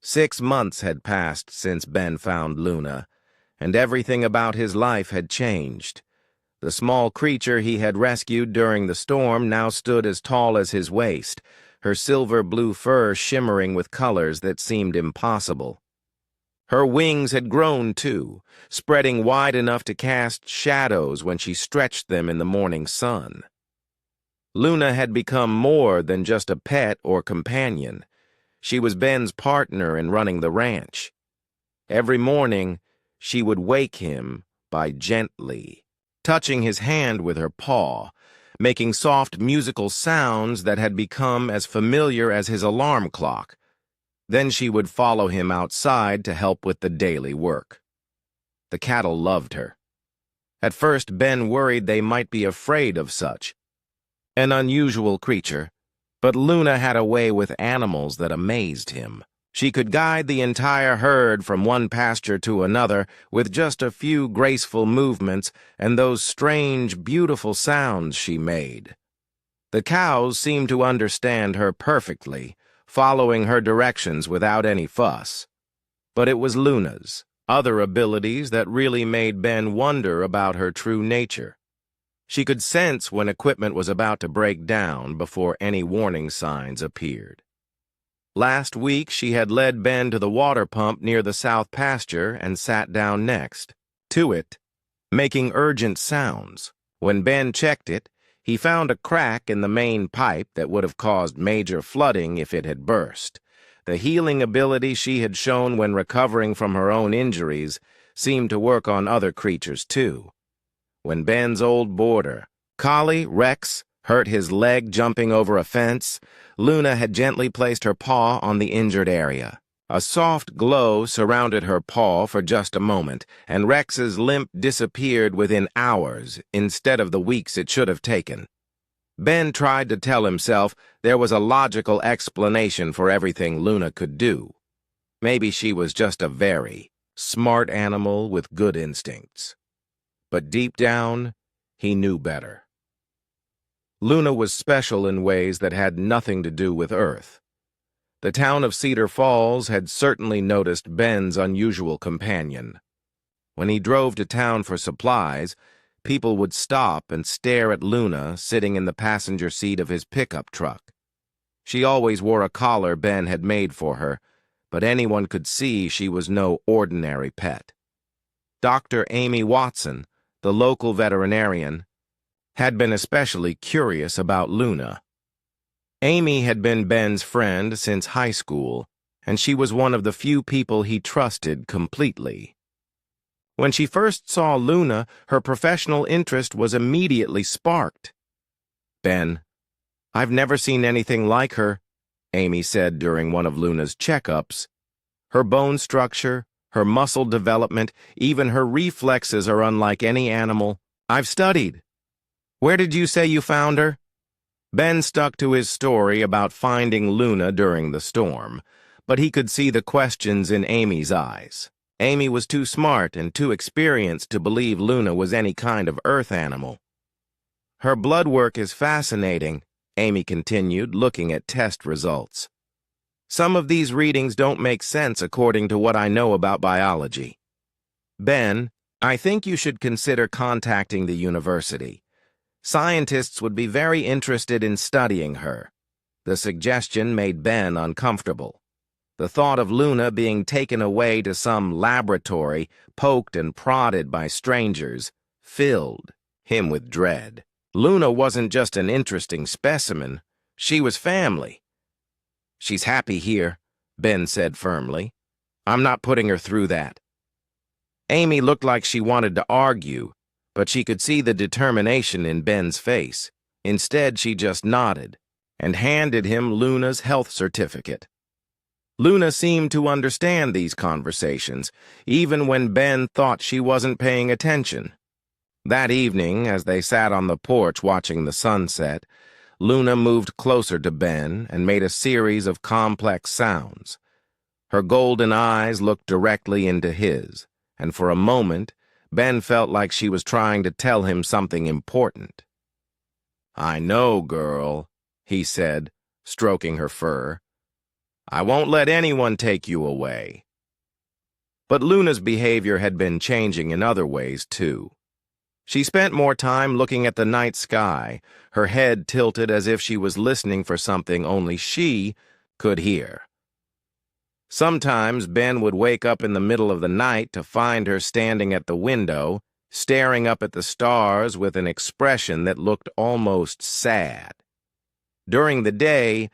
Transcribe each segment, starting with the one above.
6 months had passed since Ben found Luna, and everything about his life had changed. The small creature he had rescued during the storm now stood as tall as his waist, her silver-blue fur shimmering with colors that seemed impossible. Her wings had grown, too, spreading wide enough to cast shadows when she stretched them in the morning sun. Luna had become more than just a pet or companion. She was Ben's partner in running the ranch. Every morning, she would wake him by gently touching his hand with her paw, making soft musical sounds that had become as familiar as his alarm clock. Then she would follow him outside to help with the daily work. The cattle loved her. At first, Ben worried they might be afraid of such an unusual creature, but Luna had a way with animals that amazed him. She could guide the entire herd from one pasture to another with just a few graceful movements and those strange, beautiful sounds she made. The cows seemed to understand her perfectly, following her directions without any fuss. But it was Luna's other abilities that really made Ben wonder about her true nature. She could sense when equipment was about to break down before any warning signs appeared. Last week, she had led Ben to the water pump near the south pasture and sat down next to it, making urgent sounds. When Ben checked it, he found a crack in the main pipe that would have caused major flooding if it had burst. The healing ability she had shown when recovering from her own injuries seemed to work on other creatures, too. When Ben's old boarder, Collie Rex, hurt his leg jumping over a fence, Luna had gently placed her paw on the injured area. A soft glow surrounded her paw for just a moment, and Rex's limp disappeared within hours instead of the weeks it should have taken. Ben tried to tell himself there was a logical explanation for everything Luna could do. Maybe she was just a very smart animal with good instincts. But deep down, he knew better. Luna was special in ways that had nothing to do with Earth. The town of Cedar Falls had certainly noticed Ben's unusual companion. When he drove to town for supplies, people would stop and stare at Luna sitting in the passenger seat of his pickup truck. She always wore a collar Ben had made for her, but anyone could see she was no ordinary pet. Dr. Amy Watson, the local veterinarian, had been especially curious about Luna. Amy had been Ben's friend since high school, and she was one of the few people he trusted completely. When she first saw Luna, her professional interest was immediately sparked. "Ben, I've never seen anything like her," Amy said during one of Luna's checkups. "Her bone structure, her muscle development, even her reflexes are unlike any animal I've studied. Where did you say you found her?" Ben stuck to his story about finding Luna during the storm, but he could see the questions in Amy's eyes. Amy was too smart and too experienced to believe Luna was any kind of Earth animal. "Her blood work is fascinating," Amy continued, looking at test results. "Some of these readings don't make sense according to what I know about biology. Ben, I think you should consider contacting the university. Scientists would be very interested in studying her." The suggestion made Ben uncomfortable. The thought of Luna being taken away to some laboratory, poked and prodded by strangers, filled him with dread. Luna wasn't just an interesting specimen. She was family. "She's happy here," Ben said firmly. "I'm not putting her through that." Amy looked like she wanted to argue, but she could see the determination in Ben's face. Instead, she just nodded and handed him Luna's health certificate. Luna seemed to understand these conversations, even when Ben thought she wasn't paying attention. That evening, as they sat on the porch watching the sunset, Luna moved closer to Ben and made a series of complex sounds. Her golden eyes looked directly into his, and for a moment, Ben felt like she was trying to tell him something important. "I know, girl," he said, stroking her fur. I won't let anyone take you away." But Luna's behavior had been changing in other ways, too. She spent more time looking at the night sky, her head tilted as if she was listening for something only she could hear. Sometimes Ben would wake up in the middle of the night to find her standing at the window, staring up at the stars with an expression that looked almost sad. During the day,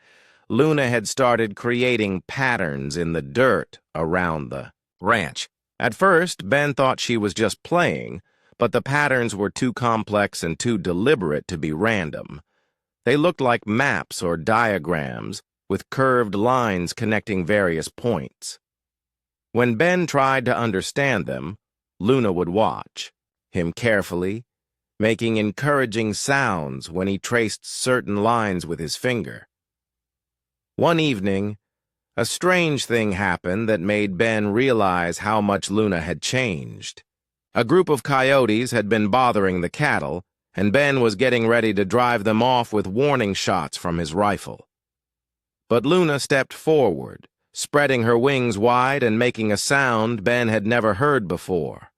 Luna had started creating patterns in the dirt around the ranch. At first, Ben thought she was just playing, but the patterns were too complex and too deliberate to be random. They looked like maps or diagrams, with curved lines connecting various points. When Ben tried to understand them, Luna would watch him carefully, making encouraging sounds when he traced certain lines with his finger. One evening, a strange thing happened that made Ben realize how much Luna had changed. A group of coyotes had been bothering the cattle, and Ben was getting ready to drive them off with warning shots from his rifle. But Luna stepped forward, spreading her wings wide and making a sound Ben had never heard before.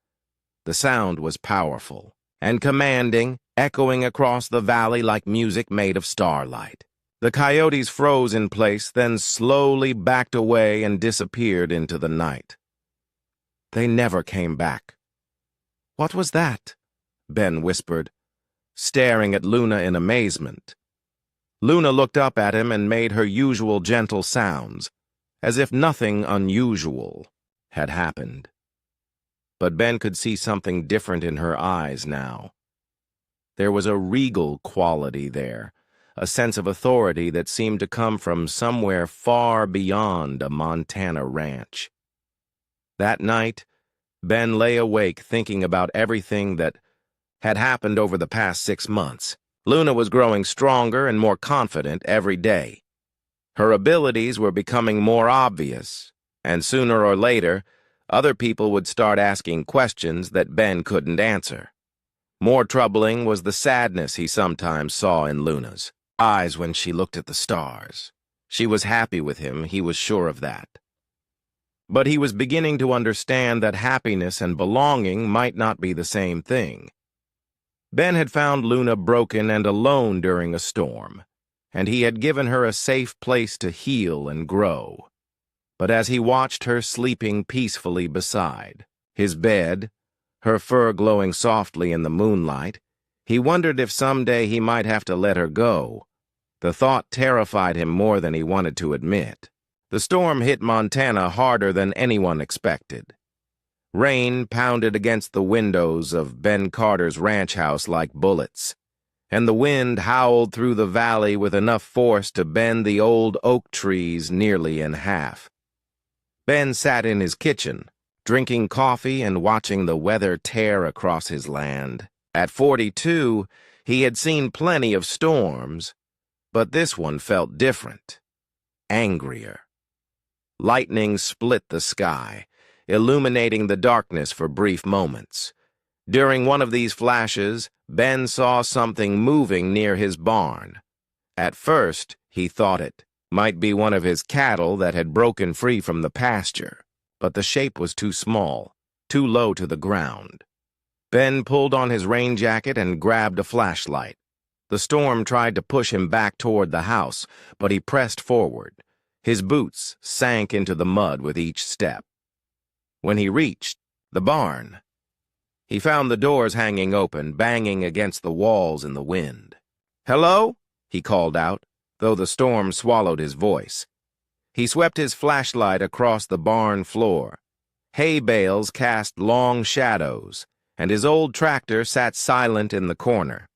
The sound was powerful and commanding, echoing across the valley like music made of starlight. The coyotes froze in place, then slowly backed away and disappeared into the night. They never came back. "What was that?" Ben whispered, staring at Luna in amazement. Luna looked up at him and made her usual gentle sounds, as if nothing unusual had happened. But Ben could see something different in her eyes now. There was a regal quality there, a sense of authority that seemed to come from somewhere far beyond a Montana ranch. That night, Ben lay awake thinking about everything that had happened over the past 6 months. Luna was growing stronger and more confident every day. Her abilities were becoming more obvious, and sooner or later, other people would start asking questions that Ben couldn't answer. More troubling was the sadness he sometimes saw in Luna's eyes when she looked at the stars. She was happy with him, he was sure of that. But he was beginning to understand that happiness and belonging might not be the same thing. Ben had found Luna broken and alone during a storm, and he had given her a safe place to heal and grow. But as he watched her sleeping peacefully beside his bed, her fur glowing softly in the moonlight, he wondered if someday he might have to let her go. The thought terrified him more than he wanted to admit. The storm hit Montana harder than anyone expected. Rain pounded against the windows of Ben Carter's ranch house like bullets, and the wind howled through the valley with enough force to bend the old oak trees nearly in half. Ben sat in his kitchen, drinking coffee and watching the weather tear across his land. At 42, he had seen plenty of storms, but this one felt different, angrier. Lightning split the sky, illuminating the darkness for brief moments. During one of these flashes, Ben saw something moving near his barn. At first, he thought it might be one of his cattle that had broken free from the pasture, but the shape was too small, too low to the ground. Ben pulled on his rain jacket and grabbed a flashlight. The storm tried to push him back toward the house, but he pressed forward. His boots sank into the mud with each step. When he reached the barn, he found the doors hanging open, banging against the walls in the wind. "Hello?" he called out, though the storm swallowed his voice. He swept his flashlight across the barn floor. Hay bales cast long shadows, and his old tractor sat silent in the corner.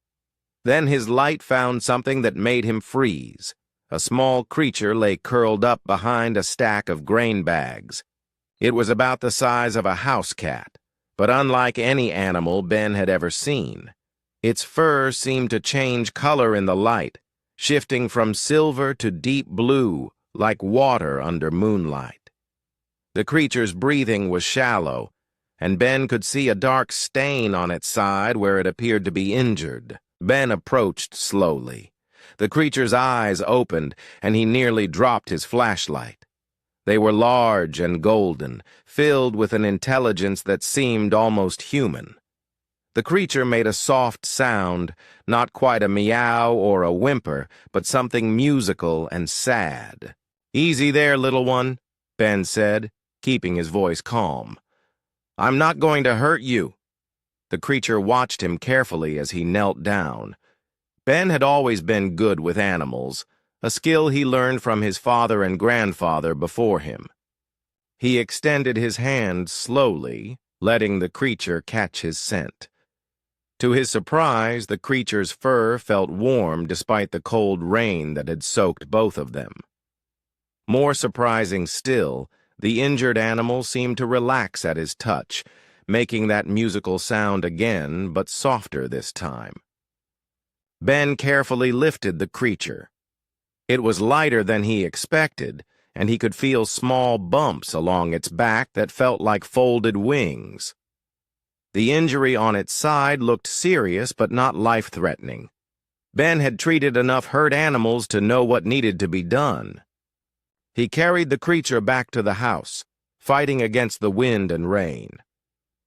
Then his light found something that made him freeze. A small creature lay curled up behind a stack of grain bags. It was about the size of a house cat, but unlike any animal Ben had ever seen. Its fur seemed to change color in the light, shifting from silver to deep blue, like water under moonlight. The creature's breathing was shallow, and Ben could see a dark stain on its side where it appeared to be injured. Ben approached slowly. The creature's eyes opened, and he nearly dropped his flashlight. They were large and golden, filled with an intelligence that seemed almost human. The creature made a soft sound, not quite a meow or a whimper, but something musical and sad. "Easy there, little one," Ben said, keeping his voice calm. "I'm not going to hurt you." The creature watched him carefully as he knelt down. Ben had always been good with animals, a skill he learned from his father and grandfather before him. He extended his hand slowly, letting the creature catch his scent. To his surprise, the creature's fur felt warm despite the cold rain that had soaked both of them. More surprising still, the injured animal seemed to relax at his touch, making that musical sound again, but softer this time. Ben carefully lifted the creature. It was lighter than he expected, and he could feel small bumps along its back that felt like folded wings. The injury on its side looked serious but not life-threatening. Ben had treated enough hurt animals to know what needed to be done. He carried the creature back to the house, fighting against the wind and rain.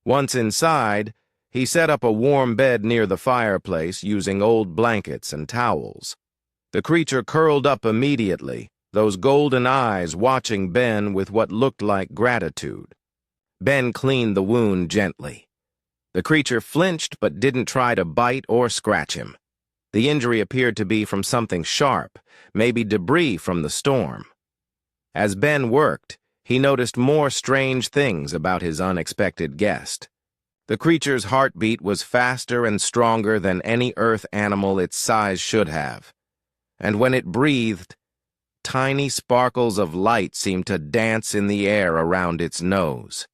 Once inside, he set up a warm bed near the fireplace using old blankets and towels. The creature curled up immediately, those golden eyes watching Ben with what looked like gratitude. Ben cleaned the wound gently. The creature flinched but didn't try to bite or scratch him. The injury appeared to be from something sharp, maybe debris from the storm. As Ben worked, he noticed more strange things about his unexpected guest. The creature's heartbeat was faster and stronger than any earth animal its size should have. And when it breathed, tiny sparkles of light seemed to dance in the air around its nose.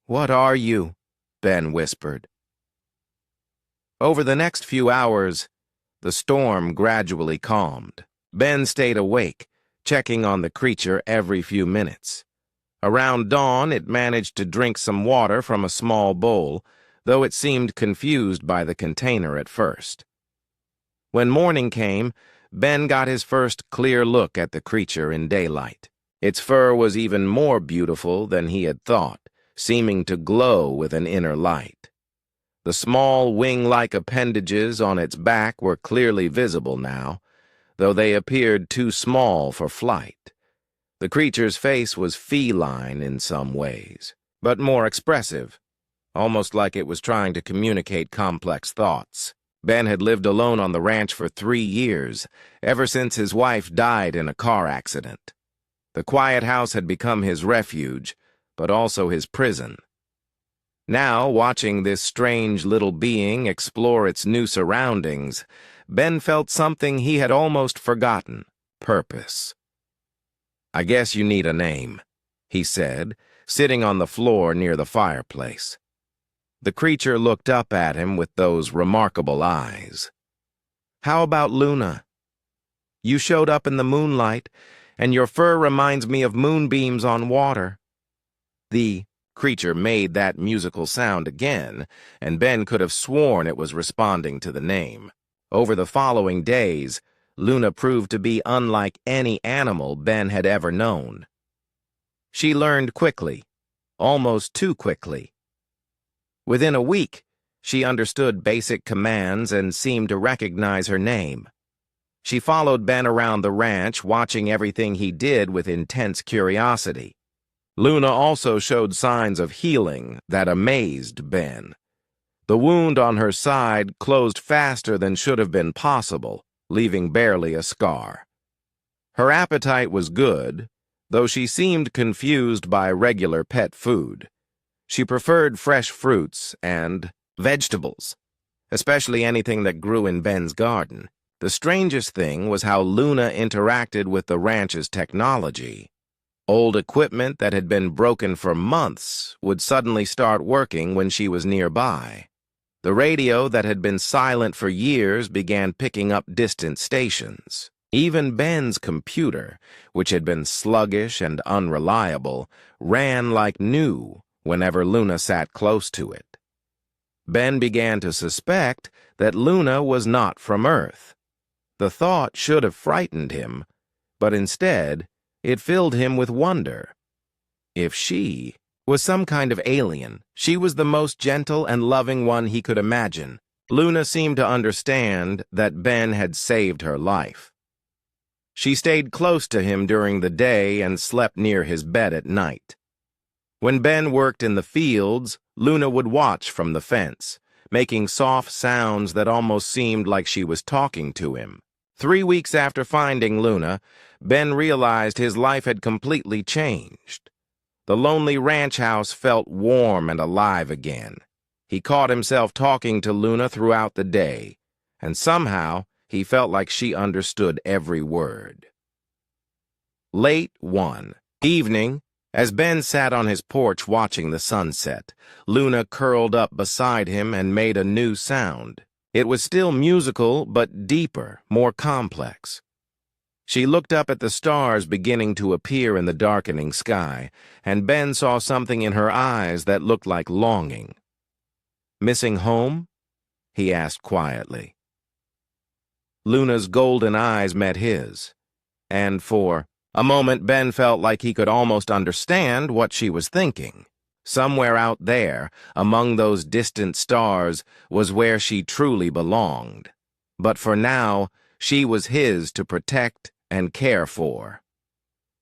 "What are you?" Ben whispered. Over the next few hours, the storm gradually calmed. Ben stayed awake, checking on the creature every few minutes. Around dawn, it managed to drink some water from a small bowl, though it seemed confused by the container at first. When morning came, Ben got his first clear look at the creature in daylight. Its fur was even more beautiful than he had thought, seeming to glow with an inner light. The small wing-like appendages on its back were clearly visible now, though they appeared too small for flight. The creature's face was feline in some ways, but more expressive, almost like it was trying to communicate complex thoughts. Ben had lived alone on the ranch for 3 years, ever since his wife died in a car accident. The quiet house had become his refuge, but also his prison. Now, watching this strange little being explore its new surroundings, Ben felt something he had almost forgotten: purpose. "I guess you need a name," he said, sitting on the floor near the fireplace. The creature looked up at him with those remarkable eyes. "How about Luna? You showed up in the moonlight, and your fur reminds me of moonbeams on water." The creature made that musical sound again, and Ben could have sworn it was responding to the name. Over the following days, Luna proved to be unlike any animal Ben had ever known. She learned quickly, almost too quickly. Within a week, she understood basic commands and seemed to recognize her name. She followed Ben around the ranch, watching everything he did with intense curiosity. Luna also showed signs of healing that amazed Ben. The wound on her side closed faster than should have been possible, leaving barely a scar. Her appetite was good, though she seemed confused by regular pet food. She preferred fresh fruits and vegetables, especially anything that grew in Ben's garden. The strangest thing was how Luna interacted with the ranch's technology. Old equipment that had been broken for months would suddenly start working when she was nearby. The radio that had been silent for years began picking up distant stations. Even Ben's computer, which had been sluggish and unreliable, ran like new whenever Luna sat close to it. Ben began to suspect that Luna was not from Earth. The thought should have frightened him, but instead, It filled him with wonder. If she was some kind of alien, she was the most gentle and loving one he could imagine. Luna seemed to understand that Ben had saved her life. She stayed close to him during the day and slept near his bed at night. When Ben worked in the fields, Luna would watch from the fence, making soft sounds that almost seemed like she was talking to him. 3 weeks after finding Luna, Ben realized his life had completely changed. The lonely ranch house felt warm and alive again. He caught himself talking to Luna throughout the day, and somehow he felt like she understood every word. Late one evening, as Ben sat on his porch watching the sunset, Luna curled up beside him and made a new sound. It was still musical, but deeper, more complex. She looked up at the stars beginning to appear in the darkening sky, and Ben saw something in her eyes that looked like longing. "Missing home?" he asked quietly. Luna's golden eyes met his, and for a moment Ben felt like he could almost understand what she was thinking. Somewhere out there, among those distant stars, was where she truly belonged. But for now, she was his to protect and care for.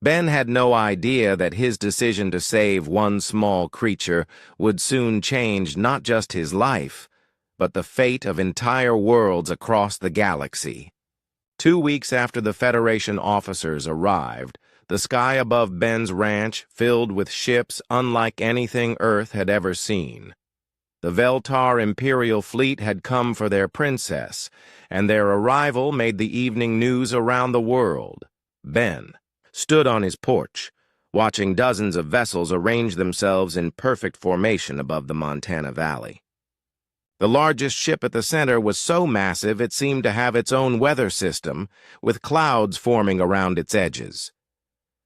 Ben had no idea that his decision to save one small creature would soon change not just his life, but the fate of entire worlds across the galaxy. 2 weeks after the Federation officers arrived, the sky above Ben's ranch filled with ships unlike anything Earth had ever seen. The Veltar Imperial fleet had come for their princess, and their arrival made the evening news around the world. Ben stood on his porch, watching dozens of vessels arrange themselves in perfect formation above the Montana Valley. The largest ship at the center was so massive it seemed to have its own weather system, with clouds forming around its edges.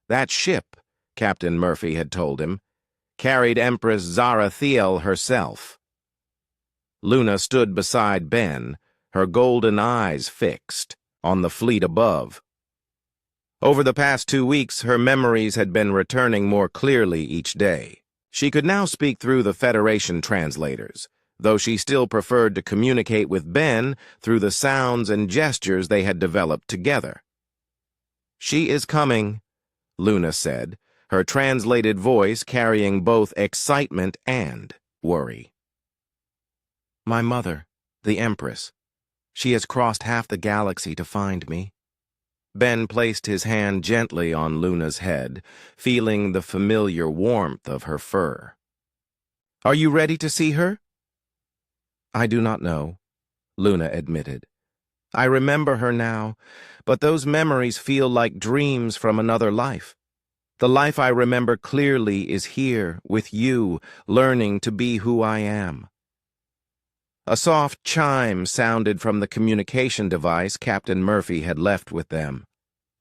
That ship, Captain Murphy had told him, carried Empress Zarathiel herself. Luna stood beside Ben, her golden eyes fixed on the fleet above. Over the past 2 weeks, her memories had been returning more clearly each day. She could now speak through the Federation translators, though she still preferred to communicate with Ben through the sounds and gestures they had developed together. "She is coming," Luna said, her translated voice carrying both excitement and worry. "My mother, the Empress. She has crossed half the galaxy to find me." Ben placed his hand gently on Luna's head, feeling the familiar warmth of her fur. "Are you ready to see her?" "I do not know," Luna admitted. "I remember her now, but those memories feel like dreams from another life. The life I remember clearly is here, with you, learning to be who I am." A soft chime sounded from the communication device Captain Murphy had left with them.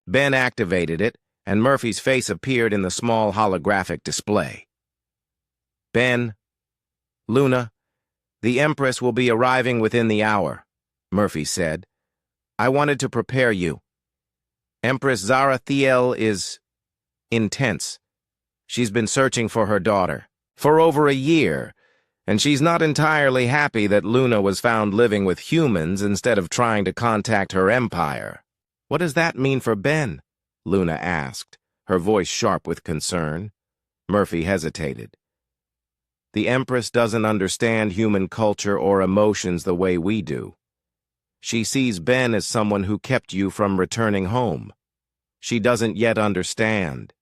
Ben activated it, and Murphy's face appeared in the small holographic display. "Ben, Luna, the Empress will be arriving within the hour," Murphy said. "I wanted to prepare you. Empress Zarathiel is intense. She's been searching for her daughter for over a year, and she's not entirely happy that Luna was found living with humans instead of trying to contact her empire." "What does that mean for Ben?" Luna asked, her voice sharp with concern. Murphy hesitated. "The Empress doesn't understand human culture or emotions the way we do. She sees Ben as someone who kept you from returning home. She doesn't yet understand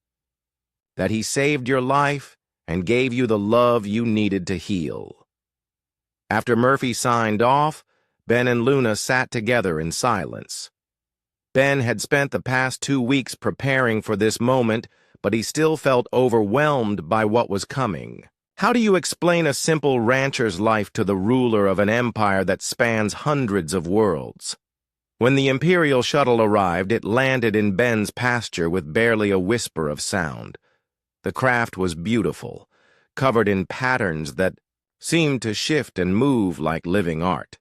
that he saved your life and gave you the love you needed to heal." After Murphy signed off, Ben and Luna sat together in silence. Ben had spent the past 2 weeks preparing for this moment, but he still felt overwhelmed by what was coming. How do you explain a simple rancher's life to the ruler of an empire that spans hundreds of worlds? When the Imperial shuttle arrived, it landed in Ben's pasture with barely a whisper of sound. The craft was beautiful, covered in patterns that seemed to shift and move like living art.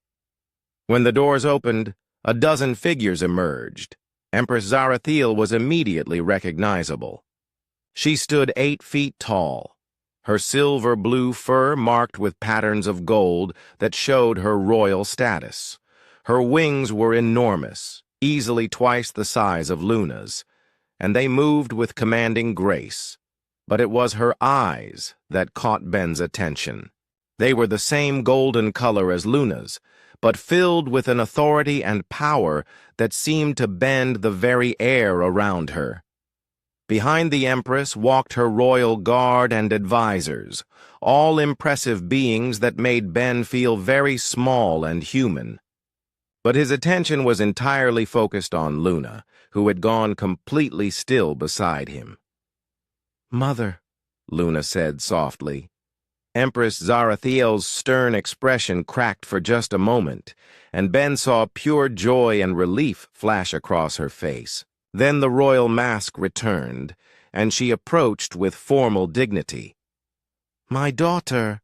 When the doors opened, a dozen figures emerged. Empress Zarathiel was immediately recognizable. She stood 8 feet tall, her silver-blue fur marked with patterns of gold that showed her royal status. Her wings were enormous, easily twice the size of Luna's, and they moved with commanding grace. But it was her eyes that caught Ben's attention. They were the same golden color as Luna's, but filled with an authority and power that seemed to bend the very air around her. Behind the Empress walked her royal guard and advisors, all impressive beings that made Ben feel very small and human. But his attention was entirely focused on Luna, who had gone completely still beside him. "Mother," Luna said softly. Empress Zarathiel's stern expression cracked for just a moment, and Ben saw pure joy and relief flash across her face. Then the royal mask returned, and she approached with formal dignity. "My daughter,"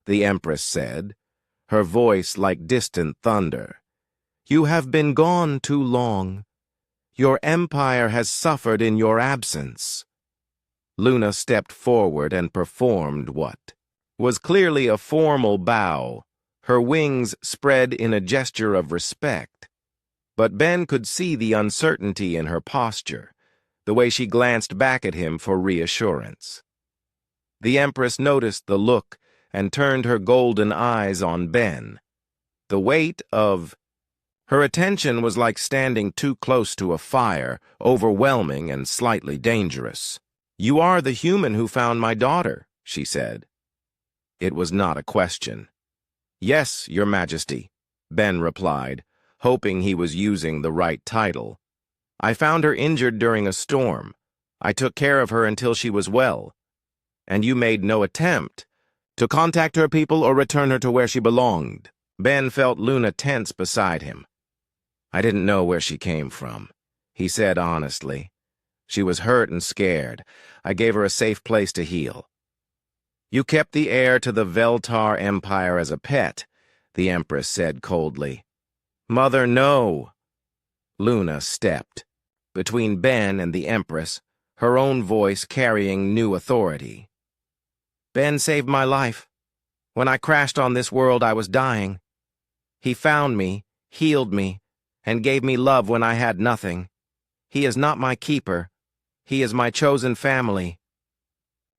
the Empress said, her voice like distant thunder, "you have been gone too long. Your empire has suffered in your absence." Luna stepped forward and performed what was clearly a formal bow, her wings spread in a gesture of respect. But Ben could see the uncertainty in her posture, the way she glanced back at him for reassurance. The Empress noticed the look and turned her golden eyes on Ben. The weight of her attention was like standing too close to a fire, overwhelming and slightly dangerous. "You are the human who found my daughter," she said. It was not a question. "Yes, Your Majesty," Ben replied, hoping he was using the right title. "I found her injured during a storm. I took care of her until she was well. And you made no attempt to contact her people or return her to where she belonged." Ben felt Luna tense beside him. "I didn't know where she came from," he said honestly. "She was hurt and scared. I gave her a safe place to heal." "You kept the heir to the Veltar Empire as a pet," the Empress said coldly. "Mother, no." Luna stepped between Ben and the Empress, her own voice carrying new authority. "Ben saved my life. When I crashed on this world, I was dying. He found me, healed me, and gave me love when I had nothing. He is not my keeper. He is my chosen family."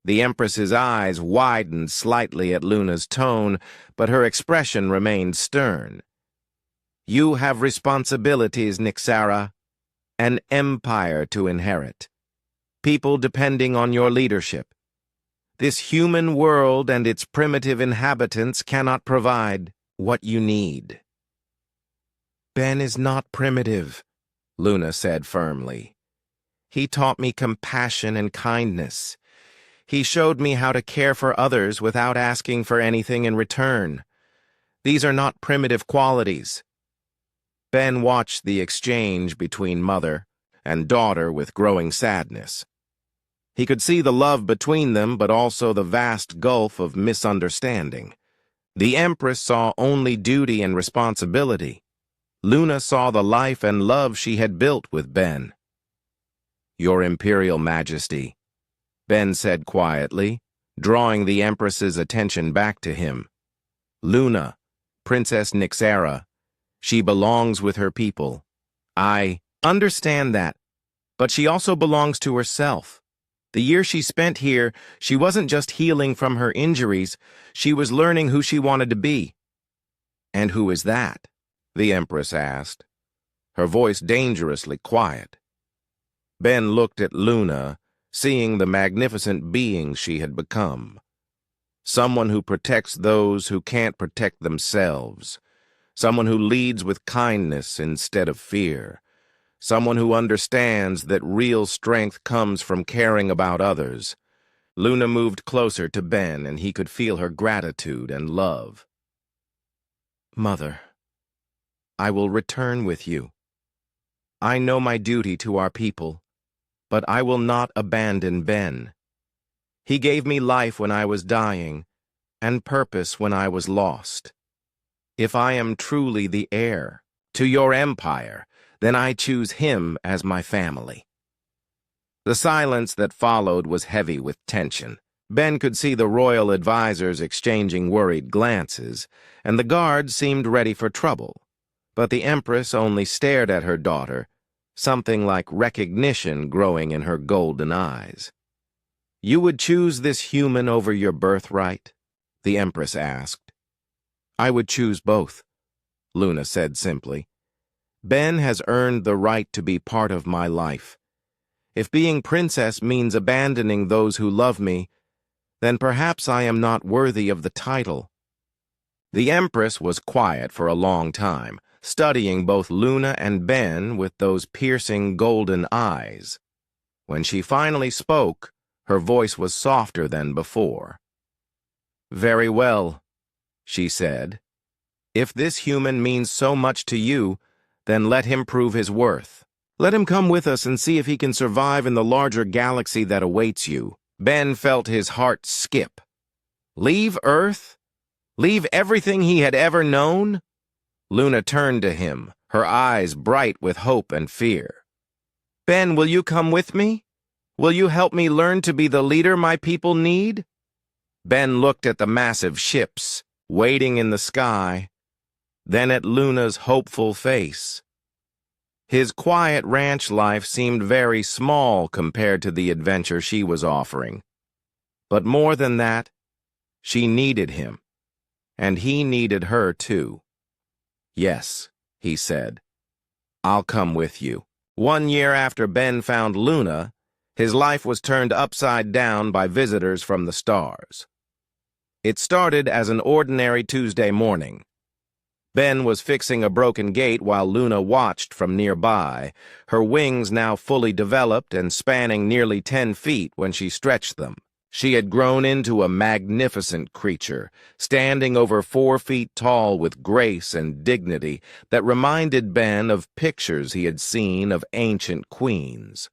The Empress's eyes widened slightly at Luna's tone, but her expression remained stern. "You have responsibilities, Nyxara. An empire to inherit. People depending on your leadership. This human world and its primitive inhabitants cannot provide what you need." "Ben is not primitive," Luna said firmly. "He taught me compassion and kindness. He showed me how to care for others without asking for anything in return. These are not primitive qualities." Ben watched the exchange between mother and daughter with growing sadness. He could see the love between them, but also the vast gulf of misunderstanding. The Empress saw only duty and responsibility. Luna saw the life and love she had built with Ben. "Your Imperial Majesty," Ben said quietly, drawing the Empress's attention back to him. "Luna, Princess Nyxara, she belongs with her people. I understand that, but she also belongs to herself. The year she spent here, she wasn't just healing from her injuries, she was learning who she wanted to be." "And who is that?" the Empress asked, her voice dangerously quiet. Ben looked at Luna, seeing the magnificent being she had become. Someone who protects those who can't protect themselves. Someone who leads with kindness instead of fear. Someone who understands that real strength comes from caring about others. Luna moved closer to Ben, and he could feel her gratitude and love. "Mother, I will return with you. I know my duty to our people, but I will not abandon Ben. He gave me life when I was dying, and purpose when I was lost. If I am truly the heir to your empire, then I choose him as my family." The silence that followed was heavy with tension. Ben could see the royal advisors exchanging worried glances, and the guards seemed ready for trouble. But the Empress only stared at her daughter, something like recognition growing in her golden eyes. "You would choose this human over your birthright?" the Empress asked. "I would choose both," Luna said simply. "Ben has earned the right to be part of my life. If being princess means abandoning those who love me, then perhaps I am not worthy of the title." The Empress was quiet for a long time, studying both Luna and Ben with those piercing golden eyes. When she finally spoke, her voice was softer than before. "Very well," she said. "If this human means so much to you, then let him prove his worth. Let him come with us and see if he can survive in the larger galaxy that awaits you." Ben felt his heart skip. Leave Earth? Leave everything he had ever known? Luna turned to him, her eyes bright with hope and fear. "Ben, will you come with me? Will you help me learn to be the leader my people need?" Ben looked at the massive ships, waiting in the sky, then at Luna's hopeful face. His quiet ranch life seemed very small compared to the adventure she was offering. But more than that, she needed him, and he needed her too. "Yes," he said, "I'll come with you." 1 year after Ben found Luna, his life was turned upside down by visitors from the stars. It started as an ordinary Tuesday morning. Ben was fixing a broken gate while Luna watched from nearby, her wings now fully developed and spanning nearly 10 feet when she stretched them. She had grown into a magnificent creature, standing over 4 feet tall with grace and dignity that reminded Ben of pictures he had seen of ancient queens.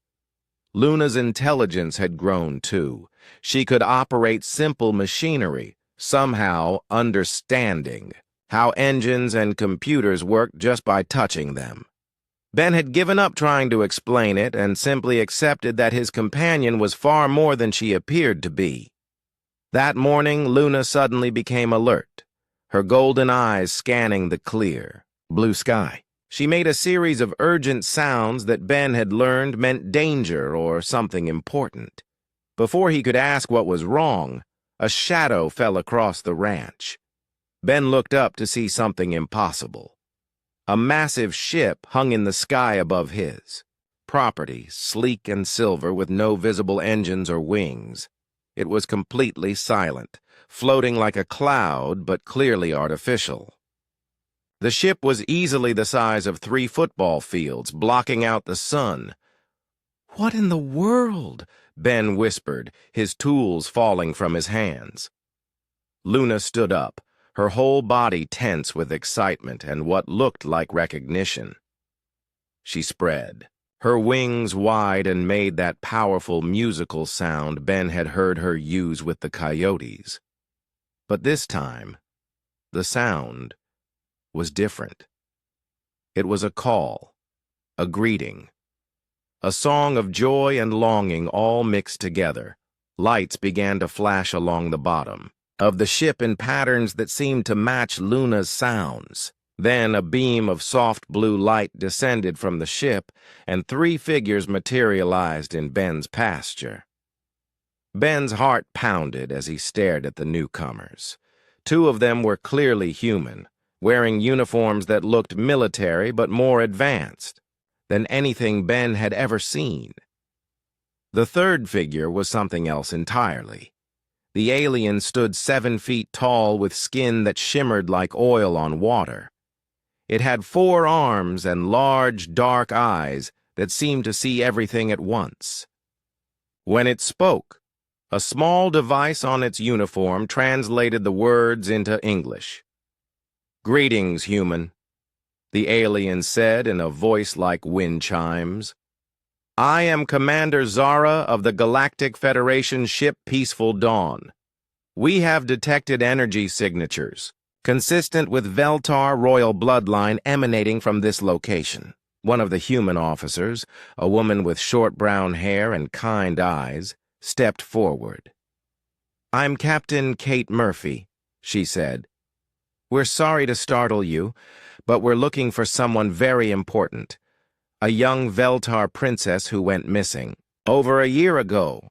Luna's intelligence had grown too. She could operate simple machinery, somehow understanding how engines and computers worked just by touching them. Ben had given up trying to explain it and simply accepted that his companion was far more than she appeared to be. That morning, Luna suddenly became alert, her golden eyes scanning the clear, blue sky. She made a series of urgent sounds that Ben had learned meant danger or something important. Before he could ask what was wrong, a shadow fell across the ranch. Ben looked up to see something impossible. A massive ship hung in the sky above his property, sleek and silver with no visible engines or wings. It was completely silent, floating like a cloud but clearly artificial. The ship was easily the size of 3 football fields, blocking out the sun. "What in the world?" Ben whispered, his tools falling from his hands. Luna stood up, her whole body tense with excitement and what looked like recognition. She spread, her wings wide, and made that powerful musical sound Ben had heard her use with the coyotes. But this time, the sound was different. It was a call, a greeting, a song of joy and longing all mixed together. Lights began to flash along the bottom of the ship in patterns that seemed to match Luna's sounds. Then a beam of soft blue light descended from the ship, and 3 figures materialized in Ben's pasture. Ben's heart pounded as he stared at the newcomers. 2 of them were clearly human, wearing uniforms that looked military but more advanced than anything Ben had ever seen. The 3rd figure was something else entirely. The alien stood 7 feet tall with skin that shimmered like oil on water. It had 4 arms and large, dark eyes that seemed to see everything at once. When it spoke, a small device on its uniform translated the words into English. "Greetings, human," the alien said in a voice like wind chimes. "I am Commander Zara of the Galactic Federation ship Peaceful Dawn. We have detected energy signatures, consistent with Veltar royal bloodline emanating from this location. One of the human officers, a woman with short brown hair and kind eyes, stepped forward. "I'm Captain Kate Murphy," she said. "We're sorry to startle you, but we're looking for someone very important, a young Veltar princess who went missing over a year ago."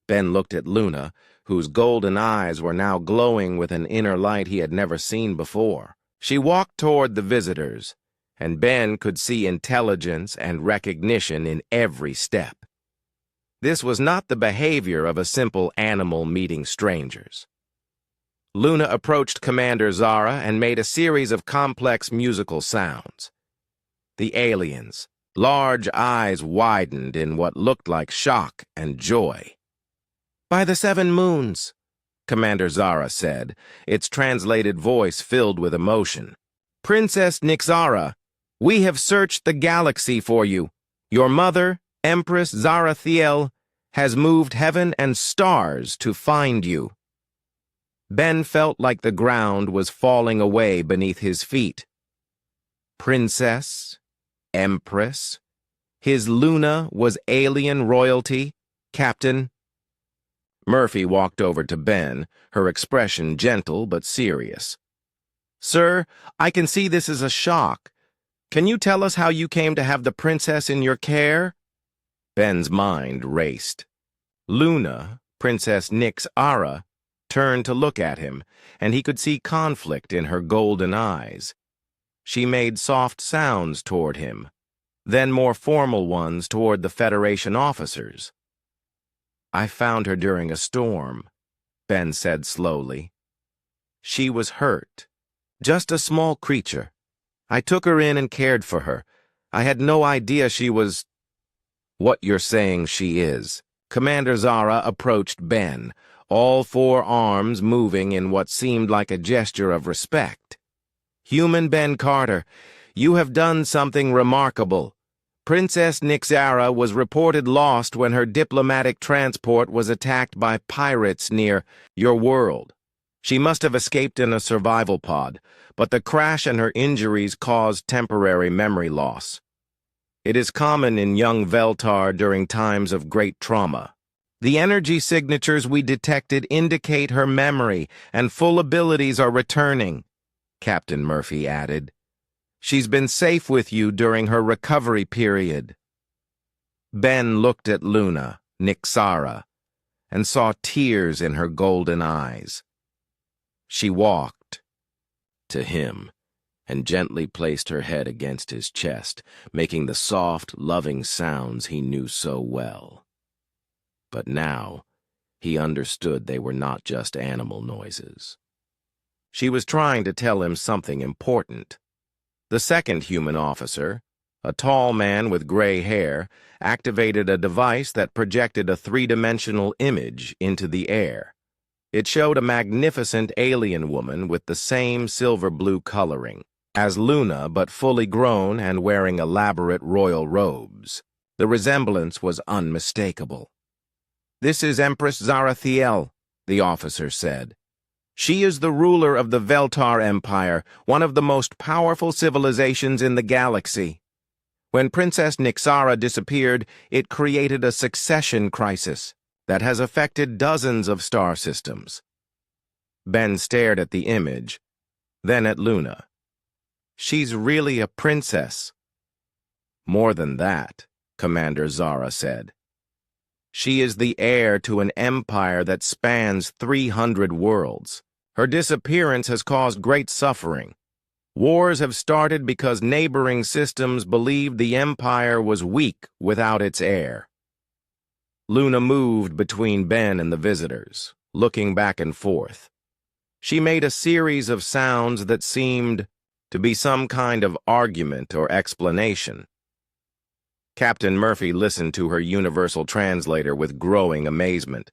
Ben looked at Luna, whose golden eyes were now glowing with an inner light he had never seen before. She walked toward the visitors, and Ben could see intelligence and recognition in every step. This was not the behavior of a simple animal meeting strangers. Luna approached Commander Zara and made a series of complex musical sounds. The aliens' large eyes widened in what looked like shock and joy. "By the 7 moons," Commander Zara said, its translated voice filled with emotion. "Princess Nixara, we have searched the galaxy for you. Your mother, Empress Zarathiel, has moved heaven and stars to find you." Ben felt like the ground was falling away beneath his feet. Princess, Empress, his Luna was alien royalty, Captain. Murphy walked over to Ben, her expression gentle but serious. "Sir, I can see this is a shock. Can you tell us how you came to have the princess in your care?" Ben's mind raced. Luna, Princess Nixara, turned to look at him, and he could see conflict in her golden eyes. She made soft sounds toward him, then more formal ones toward the Federation officers. "I found her during a storm," Ben said slowly. "She was hurt, just a small creature. I took her in and cared for her. I had no idea she was—" "What you're saying she is." Commander Zara approached Ben, all 4 arms moving in what seemed like a gesture of respect. "Human Ben Carter, you have done something remarkable. Princess Nixara was reported lost when her diplomatic transport was attacked by pirates near your world. She must have escaped in a survival pod, but the crash and her injuries caused temporary memory loss. It is common in young Veltar during times of great trauma. The energy signatures we detected indicate her memory and full abilities are returning," Captain Murphy added. "She's been safe with you during her recovery period." Ben looked at Luna, Nixara, and saw tears in her golden eyes. She walked to him and gently placed her head against his chest, making the soft, loving sounds he knew so well. But now, he understood they were not just animal noises. She was trying to tell him something important. The second human officer, a tall man with gray hair, activated a device that projected a 3-dimensional image into the air. It showed a magnificent alien woman with the same silver-blue coloring as Luna, but fully grown and wearing elaborate royal robes. The resemblance was unmistakable. "This is Empress Zarathiel," the officer said. "She is the ruler of the Veltar Empire, one of the most powerful civilizations in the galaxy. When Princess Nixara disappeared, it created a succession crisis that has affected dozens of star systems." Ben stared at the image, then at Luna. "She's really a princess." "More than that," Commander Zara said. "She is the heir to an empire that spans 300 worlds. Her disappearance has caused great suffering. Wars have started because neighboring systems believed the empire was weak without its heir." Luna moved between Ben and the visitors, looking back and forth. She made a series of sounds that seemed to be some kind of argument or explanation. Captain Murphy listened to her universal translator with growing amazement.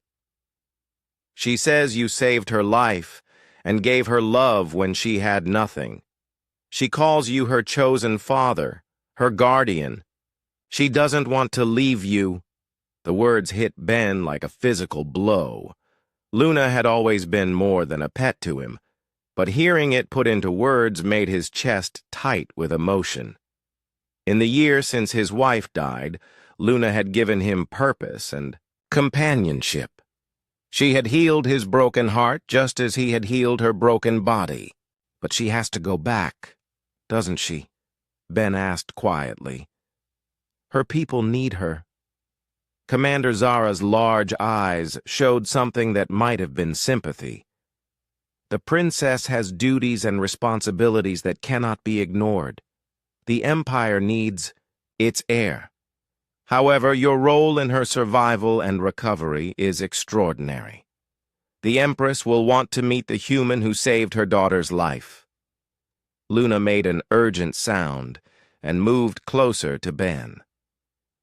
"She says you saved her life and gave her love when she had nothing. She calls you her chosen father, her guardian. She doesn't want to leave you." The words hit Ben like a physical blow. Luna had always been more than a pet to him, but hearing it put into words made his chest tight with emotion. In the year since his wife died, Luna had given him purpose and companionship. She had healed his broken heart just as he had healed her broken body. But she has to go back, doesn't she? Ben asked quietly. Her people need her. Commander Zara's large eyes showed something that might have been sympathy. The princess has duties and responsibilities that cannot be ignored. The Empire needs its heir. However, your role in her survival and recovery is extraordinary. The Empress will want to meet the human who saved her daughter's life. Luna made an urgent sound and moved closer to Ben.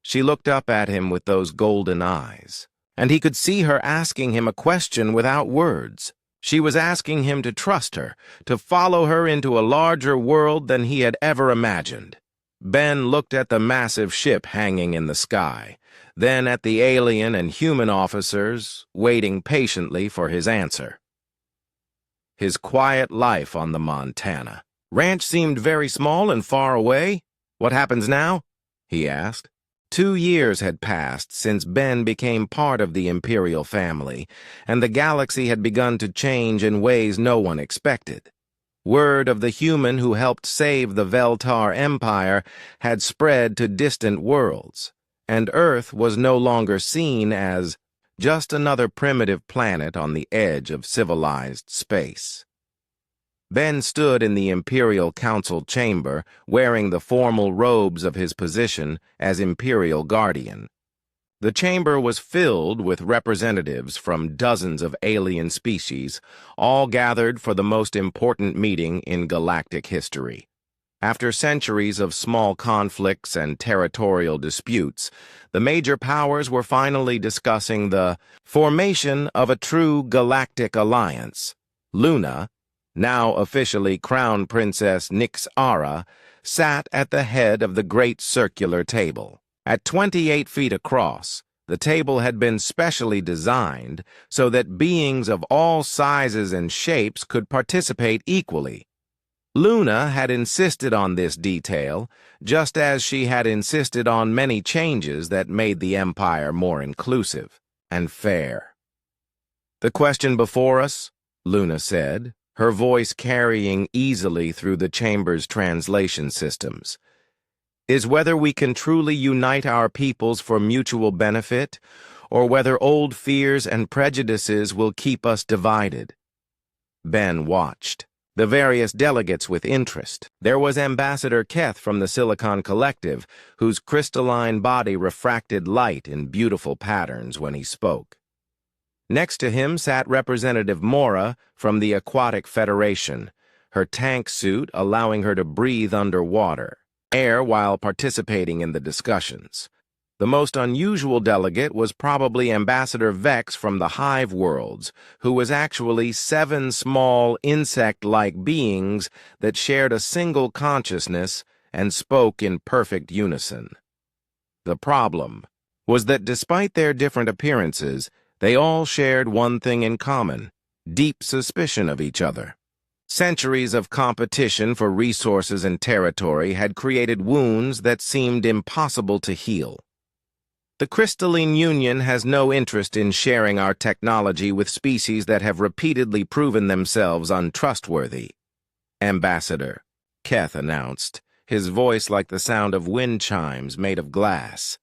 She looked up at him with those golden eyes, and he could see her asking him a question without words. She was asking him to trust her, to follow her into a larger world than he had ever imagined. Ben looked at the massive ship hanging in the sky, then at the alien and human officers, waiting patiently for his answer. His quiet life on the Montana ranch seemed very small and far away. What happens now? He asked. 2 years had passed since Ben became part of the Imperial family, and the galaxy had begun to change in ways no one expected. Word of the human who helped save the Veltar Empire had spread to distant worlds, and Earth was no longer seen as just another primitive planet on the edge of civilized space. Ben stood in the Imperial Council chamber, wearing the formal robes of his position as Imperial Guardian. The chamber was filled with representatives from dozens of alien species, all gathered for the most important meeting in galactic history. After centuries of small conflicts and territorial disputes, the major powers were finally discussing the formation of a true galactic alliance. Luna, now officially Crown Princess Nixara, sat at the head of the great circular table. At 28 feet across, the table had been specially designed so that beings of all sizes and shapes could participate equally. Luna had insisted on this detail, just as she had insisted on many changes that made the Empire more inclusive and fair. "The question before us," Luna said, her voice carrying easily through the chamber's translation systems, "is whether we can truly unite our peoples for mutual benefit, or whether old fears and prejudices will keep us divided." Ben watched the various delegates with interest. There was Ambassador Keth from the Silicon Collective, whose crystalline body refracted light in beautiful patterns when he spoke. Next to him sat Representative Mora from the Aquatic Federation, her tank suit allowing her to breathe underwater air while participating in the discussions. The most unusual delegate was probably Ambassador Vex from the Hive Worlds, who was actually 7 small insect-like beings that shared a single consciousness and spoke in perfect unison. The problem was that despite their different appearances, they all shared one thing in common: deep suspicion of each other. Centuries of competition for resources and territory had created wounds that seemed impossible to heal. "The Crystalline Union has no interest in sharing our technology with species that have repeatedly proven themselves untrustworthy," Ambassador Keth announced, his voice like the sound of wind chimes made of glass.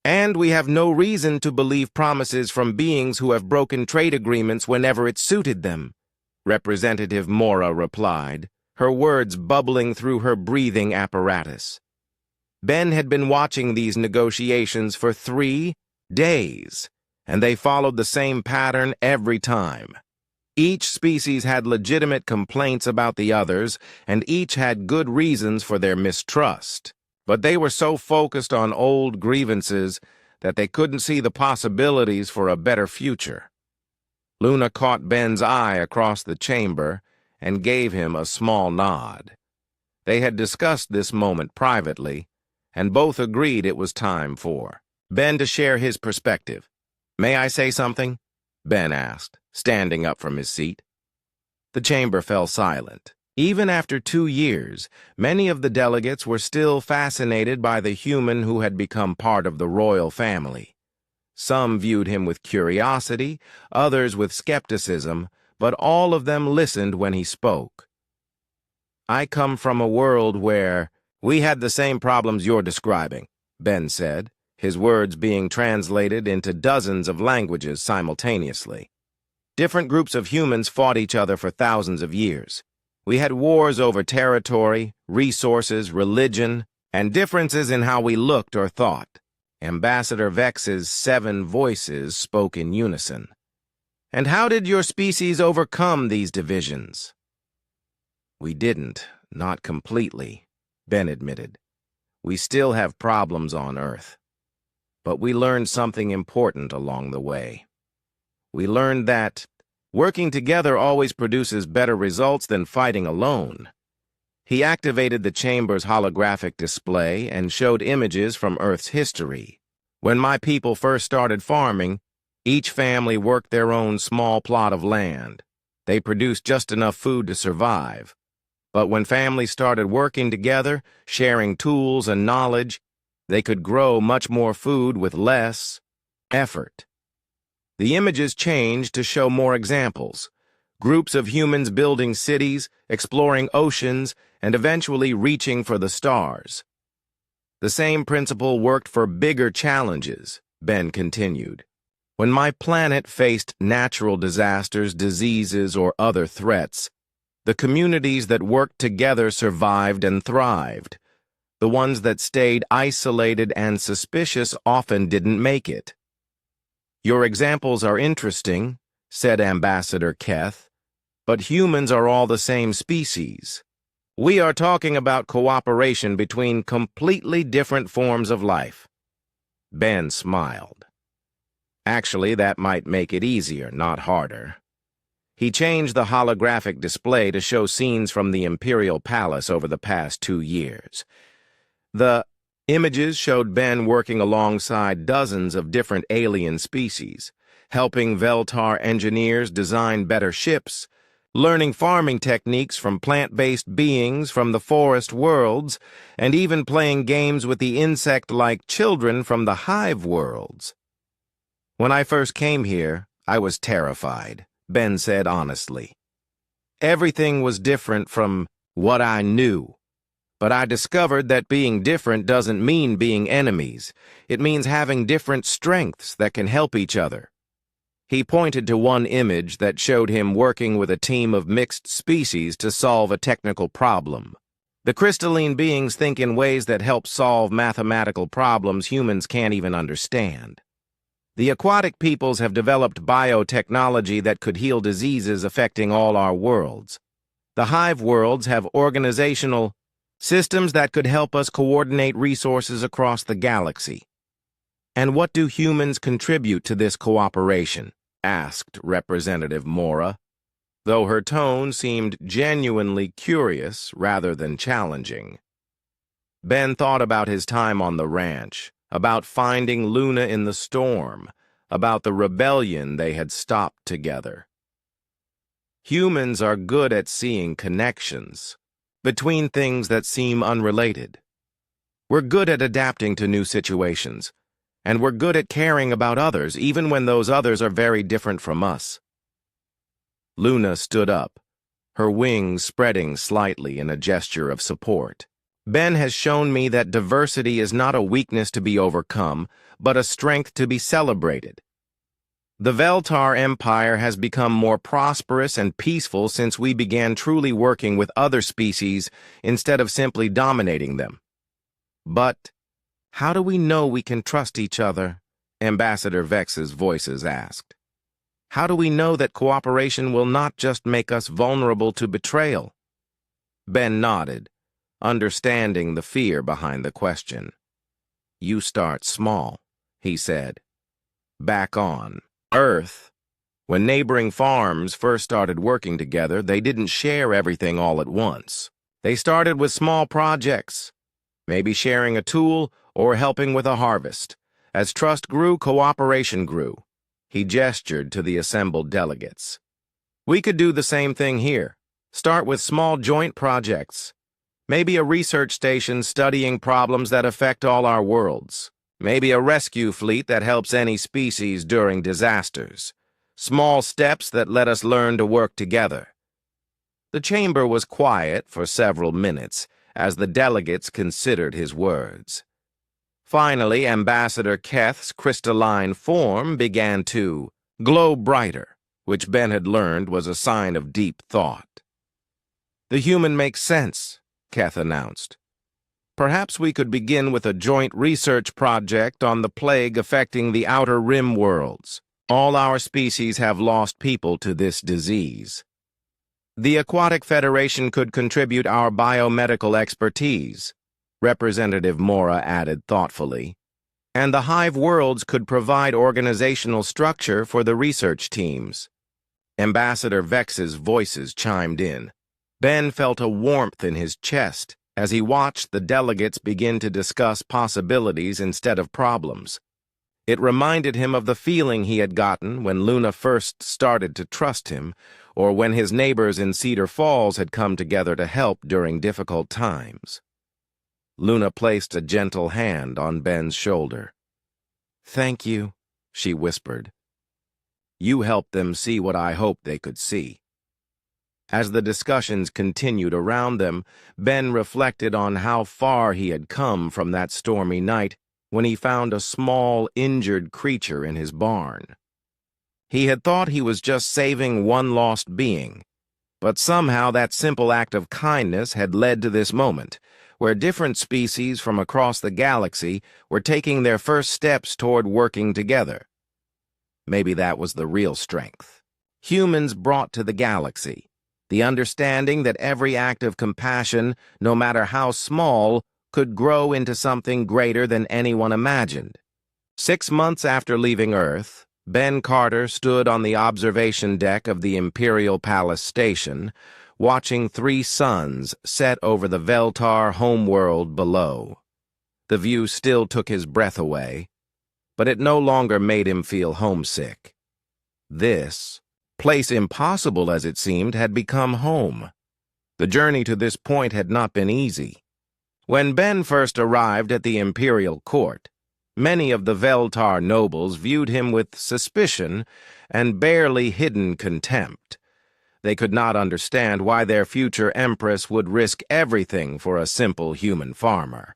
"And we have no reason to believe promises from beings who have broken trade agreements whenever it suited them," Representative Mora replied, her words bubbling through her breathing apparatus. Ben had been watching these negotiations for 3 days, and they followed the same pattern every time. Each species had legitimate complaints about the others, and each had good reasons for their mistrust. But they were so focused on old grievances that they couldn't see the possibilities for a better future. Luna caught Ben's eye across the chamber and gave him a small nod. They had discussed this moment privately, and both agreed it was time for Ben to share his perspective. "May I say something?" Ben asked, standing up from his seat. The chamber fell silent. Even after 2 years, many of the delegates were still fascinated by the human who had become part of the royal family. Some viewed him with curiosity, others with skepticism, but all of them listened when he spoke. "I come from a world where we had the same problems you're describing," Ben said, his words being translated into dozens of languages simultaneously. "Different groups of humans fought each other for thousands of years. We had wars over territory, resources, religion, and differences in how we looked or thought." Ambassador Vex's 7 voices spoke in unison. "And how did your species overcome these divisions?" "We didn't, not completely," Ben admitted. "We still have problems on Earth. But we learned something important along the way. We learned that working together always produces better results than fighting alone." He activated the chamber's holographic display and showed images from Earth's history. "When my people first started farming, each family worked their own small plot of land. They produced just enough food to survive. But when families started working together, sharing tools and knowledge, they could grow much more food with less effort." The images changed to show more examples. Groups of humans building cities, exploring oceans, and eventually reaching for the stars. "The same principle worked for bigger challenges," Ben continued. "When my planet faced natural disasters, diseases, or other threats, the communities that worked together survived and thrived. The ones that stayed isolated and suspicious often didn't make it." "Your examples are interesting," said Ambassador Keth, "but humans are all the same species. We are talking about cooperation between completely different forms of life." Ben smiled. "Actually, that might make it easier, not harder." He changed the holographic display to show scenes from the Imperial Palace over the past 2 years. The images showed Ben working alongside dozens of different alien species, helping Veltar engineers design better ships, learning farming techniques from plant-based beings from the forest worlds, and even playing games with the insect-like children from the hive worlds. "When I first came here, I was terrified," Ben said honestly. "Everything was different from what I knew. But I discovered that being different doesn't mean being enemies. It means having different strengths that can help each other." He pointed to one image that showed him working with a team of mixed species to solve a technical problem. The crystalline beings think in ways that help solve mathematical problems humans can't even understand. The aquatic peoples have developed biotechnology that could heal diseases affecting all our worlds. The hive worlds have organizational systems that could help us coordinate resources across the galaxy. "And what do humans contribute to this cooperation?" asked Representative Mora, though her tone seemed genuinely curious rather than challenging. Ben thought about his time on the ranch, about finding Luna in the storm, about the rebellion they had stopped together. "Humans are good at seeing connections between things that seem unrelated. We're good at adapting to new situations, and we're good at caring about others, even when those others are very different from us." Luna stood up, her wings spreading slightly in a gesture of support. "Ben has shown me that diversity is not a weakness to be overcome, but a strength to be celebrated. The Veltar Empire has become more prosperous and peaceful since we began truly working with other species instead of simply dominating them. But how do we know we can trust each other?" Ambassador Vex's voices asked. "How do we know that cooperation will not just make us vulnerable to betrayal?" Ben nodded, understanding the fear behind the question. "You start small," he said. "Back on Earth, when neighboring farms first started working together, they didn't share everything all at once. They started with small projects, maybe sharing a tool or helping with a harvest. As trust grew, cooperation grew." He gestured to the assembled delegates. "We could do the same thing here. Start with small joint projects. Maybe a research station studying problems that affect all our worlds. Maybe a rescue fleet that helps any species during disasters. Small steps that let us learn to work together. The chamber was quiet for several minutes as the delegates considered his words. Finally, Ambassador Keth's crystalline form began to glow brighter, which Ben had learned was a sign of deep thought. "The human makes sense," Keth announced. "Perhaps we could begin with a joint research project on the plague affecting the Outer Rim worlds. All our species have lost people to this disease. The Aquatic Federation could contribute our biomedical expertise," Representative Mora added thoughtfully. "And the hive worlds could provide organizational structure for the research teams." Ambassador Vex's voices chimed in. Ben felt a warmth in his chest as he watched the delegates begin to discuss possibilities instead of problems. It reminded him of the feeling he had gotten when Luna first started to trust him, or when his neighbors in Cedar Falls had come together to help during difficult times. Luna placed a gentle hand on Ben's shoulder. "Thank you," she whispered. "You helped them see what I hoped they could see." As the discussions continued around them, Ben reflected on how far he had come from that stormy night when he found a small, injured creature in his barn. He had thought he was just saving one lost being, but somehow that simple act of kindness had led to this moment, where different species from across the galaxy were taking their first steps toward working together. Maybe that was the real strength. Humans brought to the galaxy the understanding that every act of compassion, no matter how small, could grow into something greater than anyone imagined. 6 months after leaving Earth, Ben Carter stood on the observation deck of the Imperial Palace Station, watching 3 suns set over the Veltar homeworld below. The view still took his breath away, but it no longer made him feel homesick. This place, impossible as it seemed, had become home. The journey to this point had not been easy. When Ben first arrived at the Imperial Court, many of the Veltar nobles viewed him with suspicion and barely hidden contempt. They could not understand why their future empress would risk everything for a simple human farmer.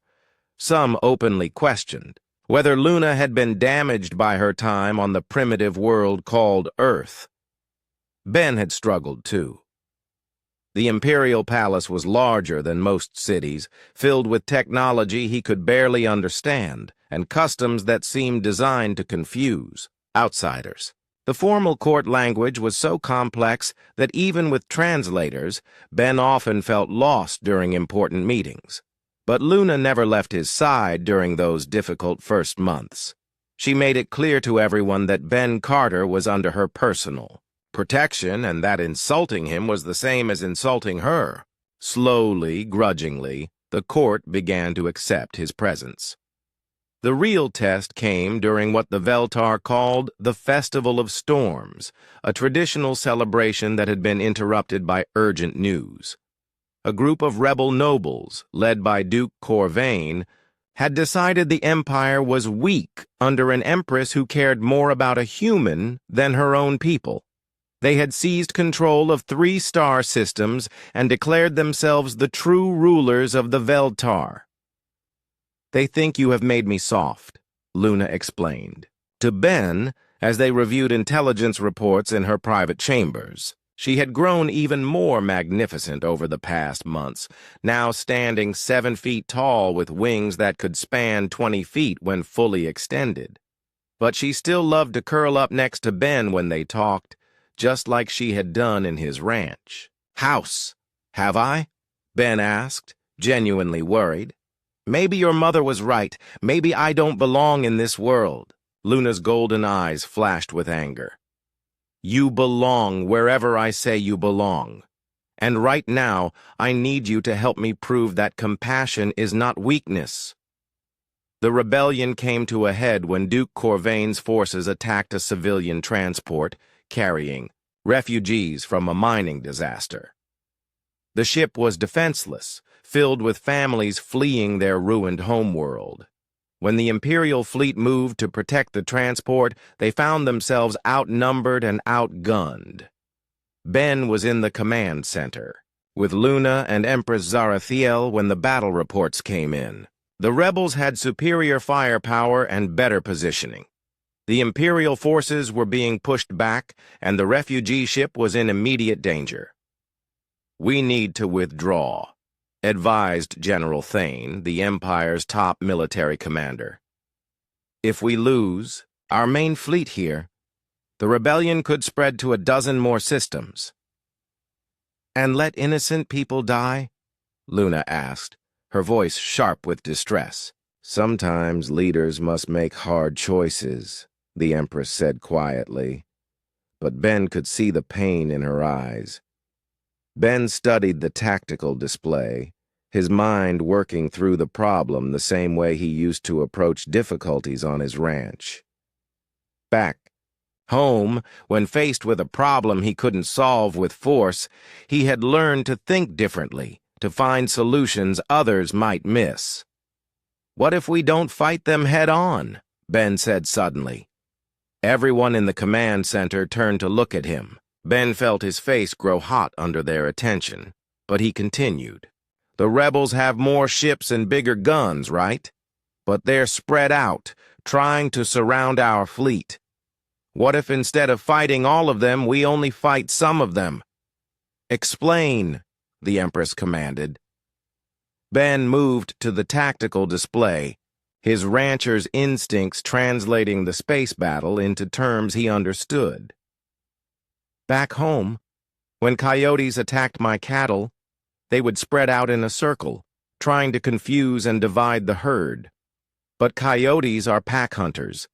Some openly questioned whether Luna had been damaged by her time on the primitive world called Earth. Ben had struggled too. The Imperial Palace was larger than most cities, filled with technology he could barely understand, and customs that seemed designed to confuse outsiders. The formal court language was so complex that even with translators, Ben often felt lost during important meetings. But Luna never left his side during those difficult first months. She made it clear to everyone that Ben Carter was under her personal protection, and that insulting him was the same as insulting her. Slowly, grudgingly, the court began to accept his presence. The real test came during what the Veltar called the Festival of Storms, a traditional celebration that had been interrupted by urgent news. A group of rebel nobles, led by Duke Corvain, had decided the Empire was weak under an empress who cared more about a human than her own people. They had seized control of 3 star systems and declared themselves the true rulers of the Veltar. "They think you have made me soft," Luna explained. To Ben, as they reviewed intelligence reports in her private chambers, she had grown even more magnificent over the past months, now standing 7 feet tall with wings that could span 20 feet when fully extended. But she still loved to curl up next to Ben when they talked, just like she had done in his ranch. "House, have I?" Ben asked, genuinely worried. "Maybe your mother was right. Maybe I don't belong in this world." Luna's golden eyes flashed with anger. "You belong wherever I say you belong. And right now, I need you to help me prove that compassion is not weakness." The rebellion came to a head when Duke Corvain's forces attacked a civilian transport carrying refugees from a mining disaster. The ship was defenseless, filled with families fleeing their ruined homeworld. When the Imperial fleet moved to protect the transport, they found themselves outnumbered and outgunned. Ben was in the command center, with Luna and Empress Zarathiel when the battle reports came in. The rebels had superior firepower and better positioning. The Imperial forces were being pushed back, and the refugee ship was in immediate danger. "We need to withdraw," advised General Thane, the Empire's top military commander. "If we lose our main fleet here, the rebellion could spread to a dozen more systems." "And let innocent people die?" Luna asked, her voice sharp with distress. "Sometimes leaders must make hard choices," the Empress said quietly, but Ben could see the pain in her eyes. Ben studied the tactical display, his mind working through the problem the same way he used to approach difficulties on his ranch. Back home, when faced with a problem he couldn't solve with force, he had learned to think differently, to find solutions others might miss. "What if we don't fight them head-on?" Ben said suddenly. Everyone in the command center turned to look at him. Ben felt his face grow hot under their attention, but he continued. "The rebels have more ships and bigger guns, right? But they're spread out, trying to surround our fleet. What if instead of fighting all of them, we only fight some of them?" "Explain," the Empress commanded. Ben moved to the tactical display, his rancher's instincts translating the space battle into terms he understood. "Back home, when coyotes attacked my cattle, they would spread out in a circle, trying to confuse and divide the herd. But coyotes are pack hunters.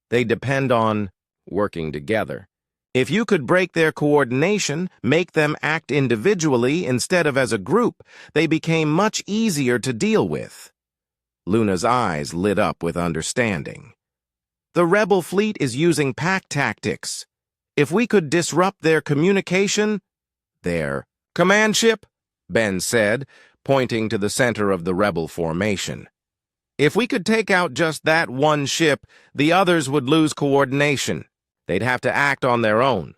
They depend on working together. If you could break their coordination, make them act individually instead of as a group, they became much easier to deal with." Luna's eyes lit up with understanding. "The rebel fleet is using pack tactics. If we could disrupt their communication—" "Their command ship?" Ben said, pointing to the center of the rebel formation. "If we could take out just that one ship, the others would lose coordination. They'd have to act on their own.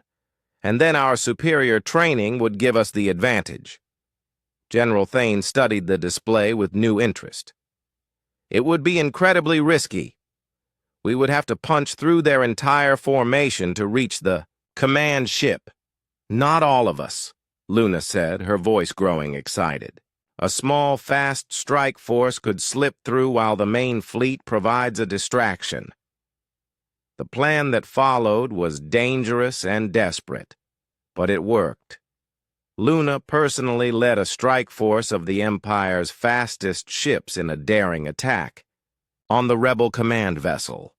And then our superior training would give us the advantage." General Thane studied the display with new interest. "It would be incredibly risky. We would have to punch through their entire formation to reach the command ship." "Not all of us," Luna said, her voice growing excited. "A small, fast strike force could slip through while the main fleet provides a distraction." The plan that followed was dangerous and desperate, but it worked. Luna personally led a strike force of the Empire's fastest ships in a daring attack on the rebel command vessel.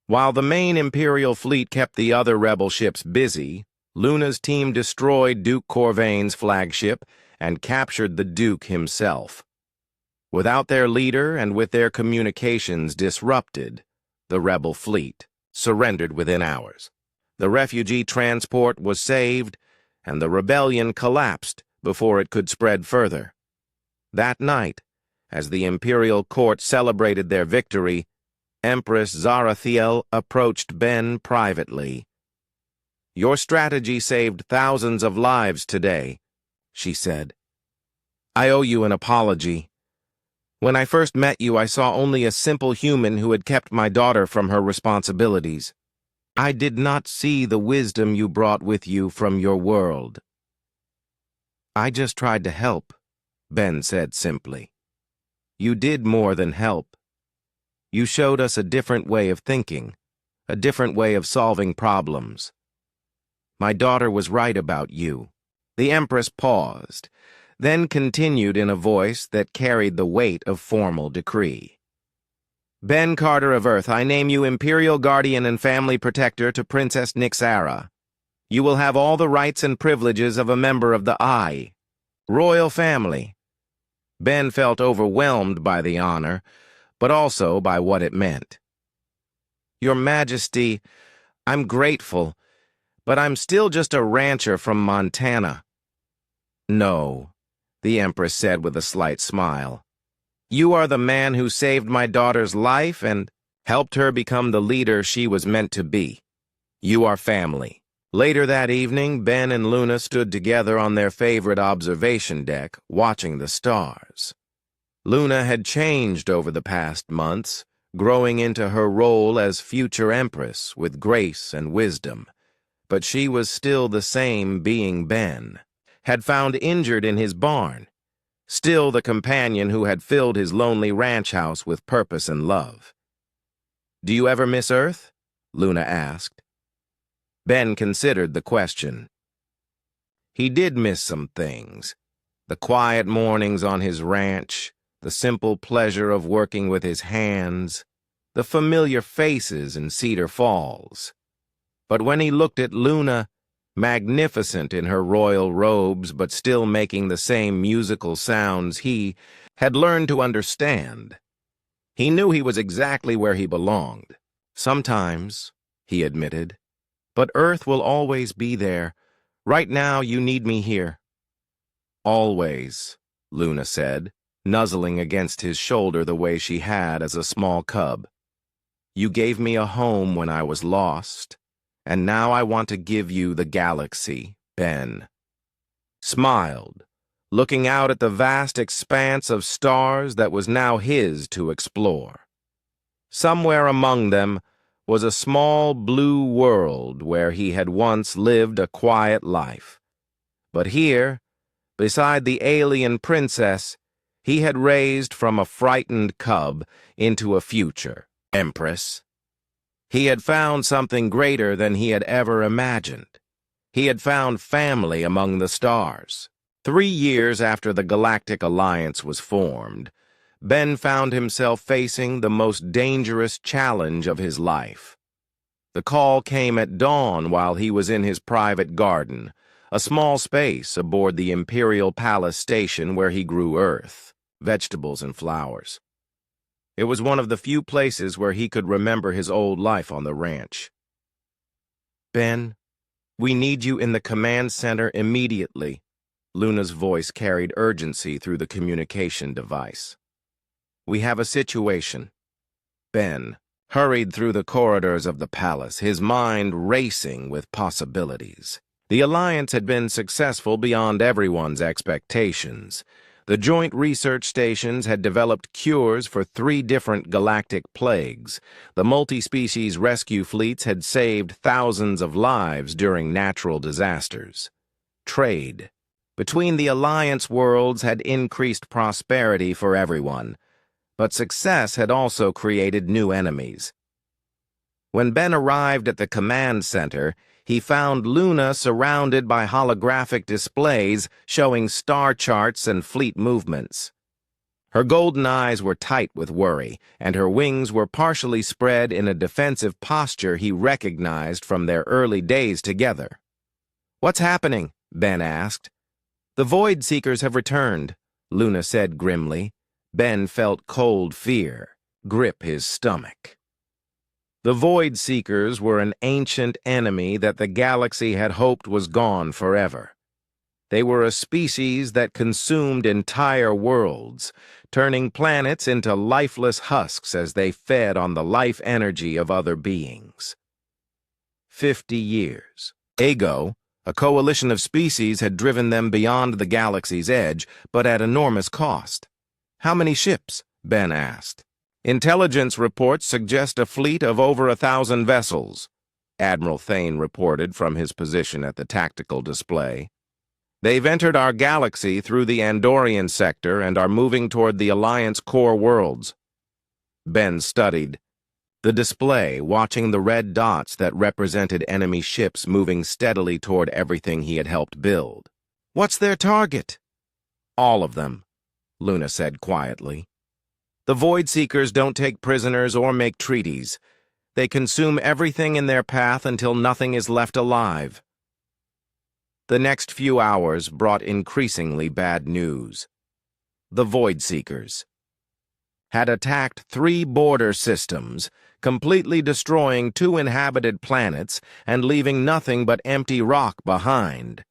While the main Imperial fleet kept the other rebel ships busy, Luna's team destroyed Duke Corvain's flagship and captured the Duke himself. Without their leader and with their communications disrupted, the rebel fleet surrendered within hours. The refugee transport was saved, and the rebellion collapsed before it could spread further. That night, as the Imperial court celebrated their victory, Empress Zarathiel approached Ben privately. "Your strategy saved thousands of lives today," she said. "I owe you an apology. When I first met you, I saw only a simple human who had kept my daughter from her responsibilities. I did not see the wisdom you brought with you from your world." "I just tried to help," Ben said simply. "You did more than help. You showed us a different way of thinking, a different way of solving problems. My daughter was right about you." The Empress paused, then continued in a voice that carried the weight of formal decree. "Ben Carter of Earth, I name you Imperial Guardian and Family Protector to Princess Nixara. You will have all the rights and privileges of a member of the royal family." Ben felt overwhelmed by the honor, but also by what it meant. "Your Majesty, I'm grateful, but I'm still just a rancher from Montana." No, the Empress said with a slight smile. You are the man who saved my daughter's life and helped her become the leader she was meant to be. You are family. Later that evening, Ben and Luna stood together on their favorite observation deck, watching the stars. Luna had changed over the past months, growing into her role as future Empress with grace and wisdom. But she was still the same being Ben, had found injured in his barn, still the companion who had filled his lonely ranch house with purpose and love. Do you ever miss Earth? Luna asked. Ben considered the question. He did miss some things. The quiet mornings on his ranch, the simple pleasure of working with his hands, the familiar faces in Cedar Falls. But when he looked at Luna, magnificent in her royal robes but still making the same musical sounds he had learned to understand, he knew he was exactly where he belonged. Sometimes, he admitted, but Earth will always be there. Right now, you need me here. Always, Luna said, nuzzling against his shoulder the way she had as a small cub. You gave me a home when I was lost, and now I want to give you the galaxy, Ben. Smiled, looking out at the vast expanse of stars that was now his to explore. Somewhere among them was a small blue world where he had once lived a quiet life. But here, beside the alien princess, he had raised from a frightened cub into a future Empress. He had found something greater than he had ever imagined. He had found family among the stars. 3 years after the Galactic Alliance was formed, Ben found himself facing the most dangerous challenge of his life. The call came at dawn while he was in his private garden, a small space aboard the Imperial Palace station where he grew earth, vegetables and flowers. It was one of the few places where he could remember his old life on the ranch. Ben, we need you in the command center immediately. Luna's voice carried urgency through the communication device. We have a situation. Ben hurried through the corridors of the palace, his mind racing with possibilities. The alliance had been successful beyond everyone's expectations. The joint research stations had developed cures for 3 different galactic plagues. The multi-species rescue fleets had saved thousands of lives during natural disasters. Trade between the alliance worlds had increased prosperity for everyone, but success had also created new enemies. When Ben arrived at the command center, he found Luna surrounded by holographic displays showing star charts and fleet movements. Her golden eyes were tight with worry, and her wings were partially spread in a defensive posture he recognized from their early days together. What's happening? Ben asked. The Void Seekers have returned, Luna said grimly. Ben felt cold fear grip his stomach. The Void Seekers were an ancient enemy that the galaxy had hoped was gone forever. They were a species that consumed entire worlds, turning planets into lifeless husks as they fed on the life energy of other beings. 50 years ago, a coalition of species had driven them beyond the galaxy's edge, but at enormous cost. How many ships? Ben asked. Intelligence reports suggest a fleet of over 1,000 vessels, Admiral Thane reported from his position at the tactical display. They've entered our galaxy through the Andorian sector and are moving toward the Alliance core worlds. Ben studied the display, watching the red dots that represented enemy ships moving steadily toward everything he had helped build. What's their target? All of them, Luna said quietly. The Void Seekers don't take prisoners or make treaties. They consume everything in their path until nothing is left alive. The next few hours brought increasingly bad news. The Void Seekers had attacked 3 border systems, completely destroying 2 inhabited planets and leaving nothing but empty rock behind.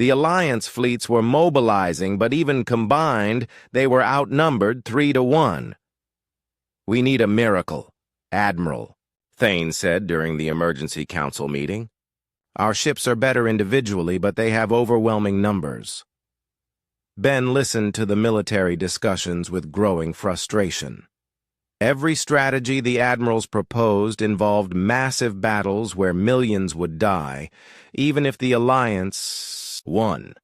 The Alliance fleets were mobilizing, but even combined, they were outnumbered 3-1. "We need a miracle, Admiral," Thane said during the emergency council meeting. "Our ships are better individually, but they have overwhelming numbers." Ben listened to the military discussions with growing frustration. Every strategy the admirals proposed involved massive battles where millions would die, even if the Alliance won.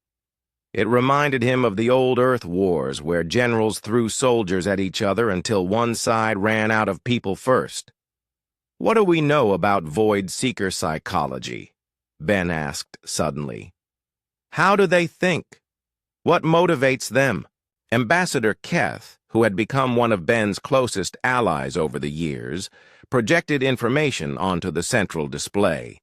It reminded him of the old Earth wars where generals threw soldiers at each other until one side ran out of people first. "What do we know about Void Seeker psychology?" Ben asked suddenly. "How do they think? What motivates them?" Ambassador Keth, who had become one of Ben's closest allies over the years, projected information onto the central display.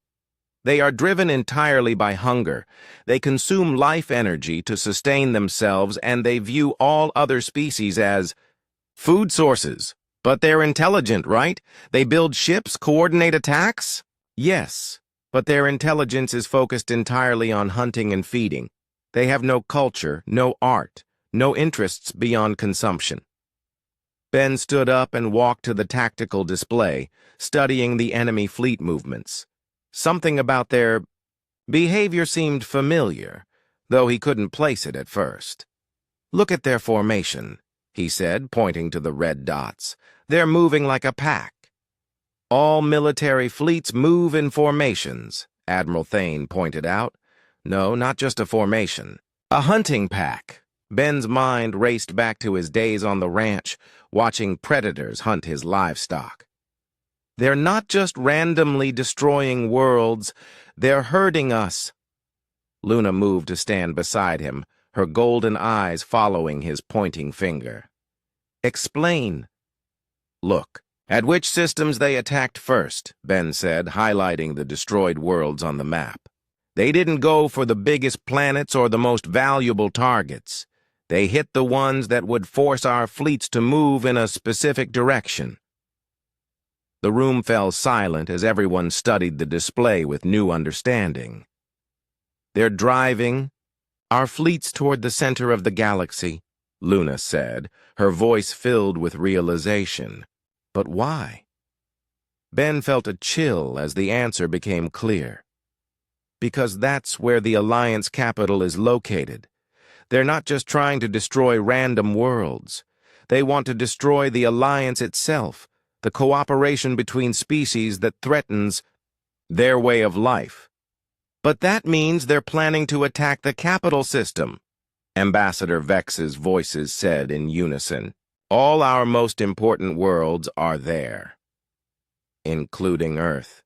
"They are driven entirely by hunger. They consume life energy to sustain themselves, and they view all other species as food sources. But they're intelligent, right? They build ships, coordinate attacks?" "Yes, but their intelligence is focused entirely on hunting and feeding. They have no culture, no art, no interests beyond consumption." Ben stood up and walked to the tactical display, studying the enemy fleet movements. Something about their behavior seemed familiar, though he couldn't place it at first. "Look at their formation," he said, pointing to the red dots. "They're moving like a pack." "All military fleets move in formations," Admiral Thane pointed out. "No, not just a formation. A hunting pack." Ben's mind raced back to his days on the ranch, watching predators hunt his livestock. "They're not just randomly destroying worlds, they're herding us." Luna moved to stand beside him, her golden eyes following his pointing finger. "Explain." "Look, at which systems they attacked first," Ben said, highlighting the destroyed worlds on the map. "They didn't go for the biggest planets or the most valuable targets. They hit the ones that would force our fleets to move in a specific direction." The room fell silent as everyone studied the display with new understanding. "They're driving our fleets toward the center of the galaxy," Luna said, her voice filled with realization. "But why?" Ben felt a chill as the answer became clear. "Because that's where the Alliance capital is located. They're not just trying to destroy random worlds. They want to destroy the Alliance itself, the cooperation between species that threatens their way of life." "But that means they're planning to attack the capital system," Ambassador Vex's voices said in unison. "All our most important worlds are there." "Including Earth,"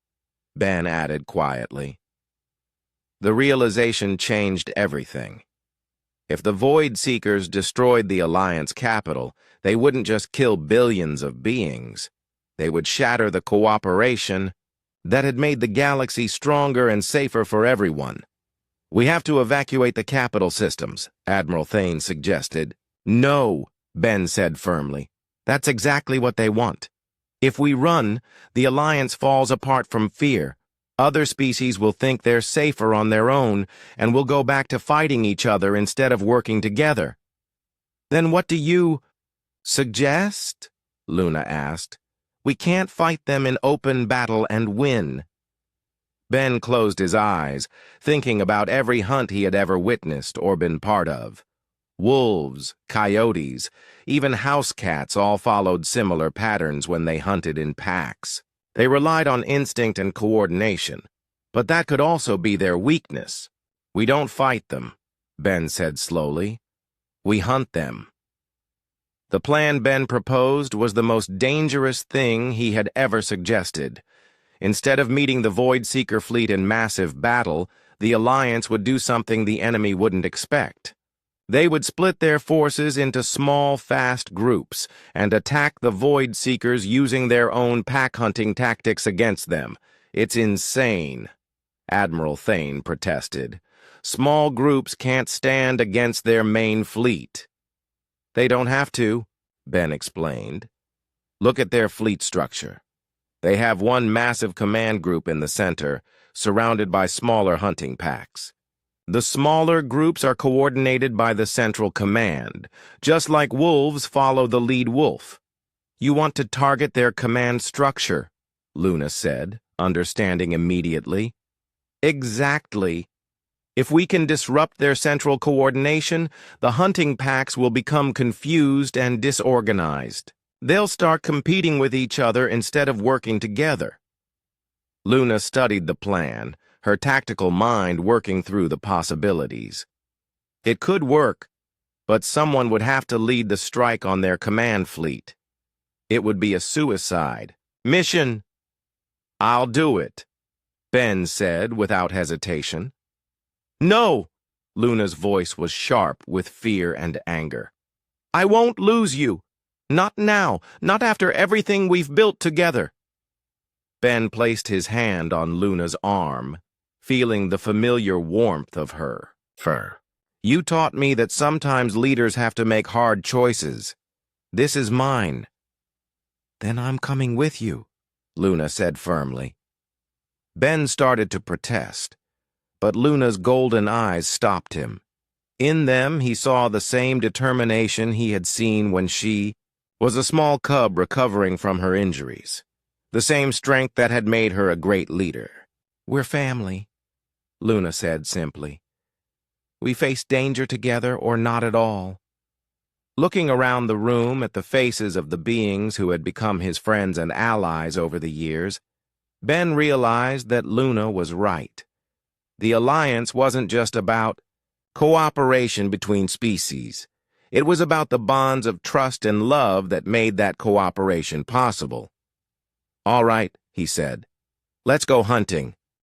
Ben added quietly. The realization changed everything. If the Void Seekers destroyed the Alliance capital, they wouldn't just kill billions of beings. They would shatter the cooperation that had made the galaxy stronger and safer for everyone. "We have to evacuate the capital systems," Admiral Thane suggested. "No," Ben said firmly. "That's exactly what they want. If we run, the Alliance falls apart from fear. Other species will think they're safer on their own and will go back to fighting each other instead of working together." "Then what do you suggest?" Luna asked. "We can't fight them in open battle and win." Ben closed his eyes, thinking about every hunt he had ever witnessed or been part of. Wolves, coyotes, even house cats all followed similar patterns when they hunted in packs. They relied on instinct and coordination, but that could also be their weakness. "We don't fight them," Ben said slowly. "We hunt them." The plan Ben proposed was the most dangerous thing he had ever suggested. Instead of meeting the Void Seeker fleet in massive battle, the Alliance would do something the enemy wouldn't expect. They would split their forces into small, fast groups and attack the Void Seekers using their own pack-hunting tactics against them. "It's insane," Admiral Thane protested. "Small groups can't stand against their main fleet." "They don't have to," Ben explained. "Look at their fleet structure. They have one massive command group in the center, surrounded by smaller hunting packs. The smaller groups are coordinated by the central command, just like wolves follow the lead wolf. You want to target their command structure, Luna said, understanding immediately. Exactly. If we can disrupt their central coordination, the hunting packs will become confused and disorganized. They'll start competing with each other instead of working together. Luna studied the plan, her tactical mind working through the possibilities. It could work, but someone would have to lead the strike on their command fleet. It would be a suicide mission. I'll do it, Ben said without hesitation. No! Luna's voice was sharp with fear and anger. I won't lose you. Not now, not after everything we've built together. Ben placed his hand on Luna's arm, feeling the familiar warmth of her fur. You taught me that sometimes leaders have to make hard choices. This is mine. Then I'm coming with you, Luna said firmly. Ben started to protest, but Luna's golden eyes stopped him. In them, he saw the same determination he had seen when she was a small cub recovering from her injuries, the same strength that had made her a great leader. We're family, Luna said simply. We face danger together or not at all. Looking around the room at the faces of the beings who had become his friends and allies over the years, Ben realized that Luna was right. The alliance wasn't just about cooperation between species. It was about the bonds of trust and love that made that cooperation possible. All right, he said. Let's go hunting.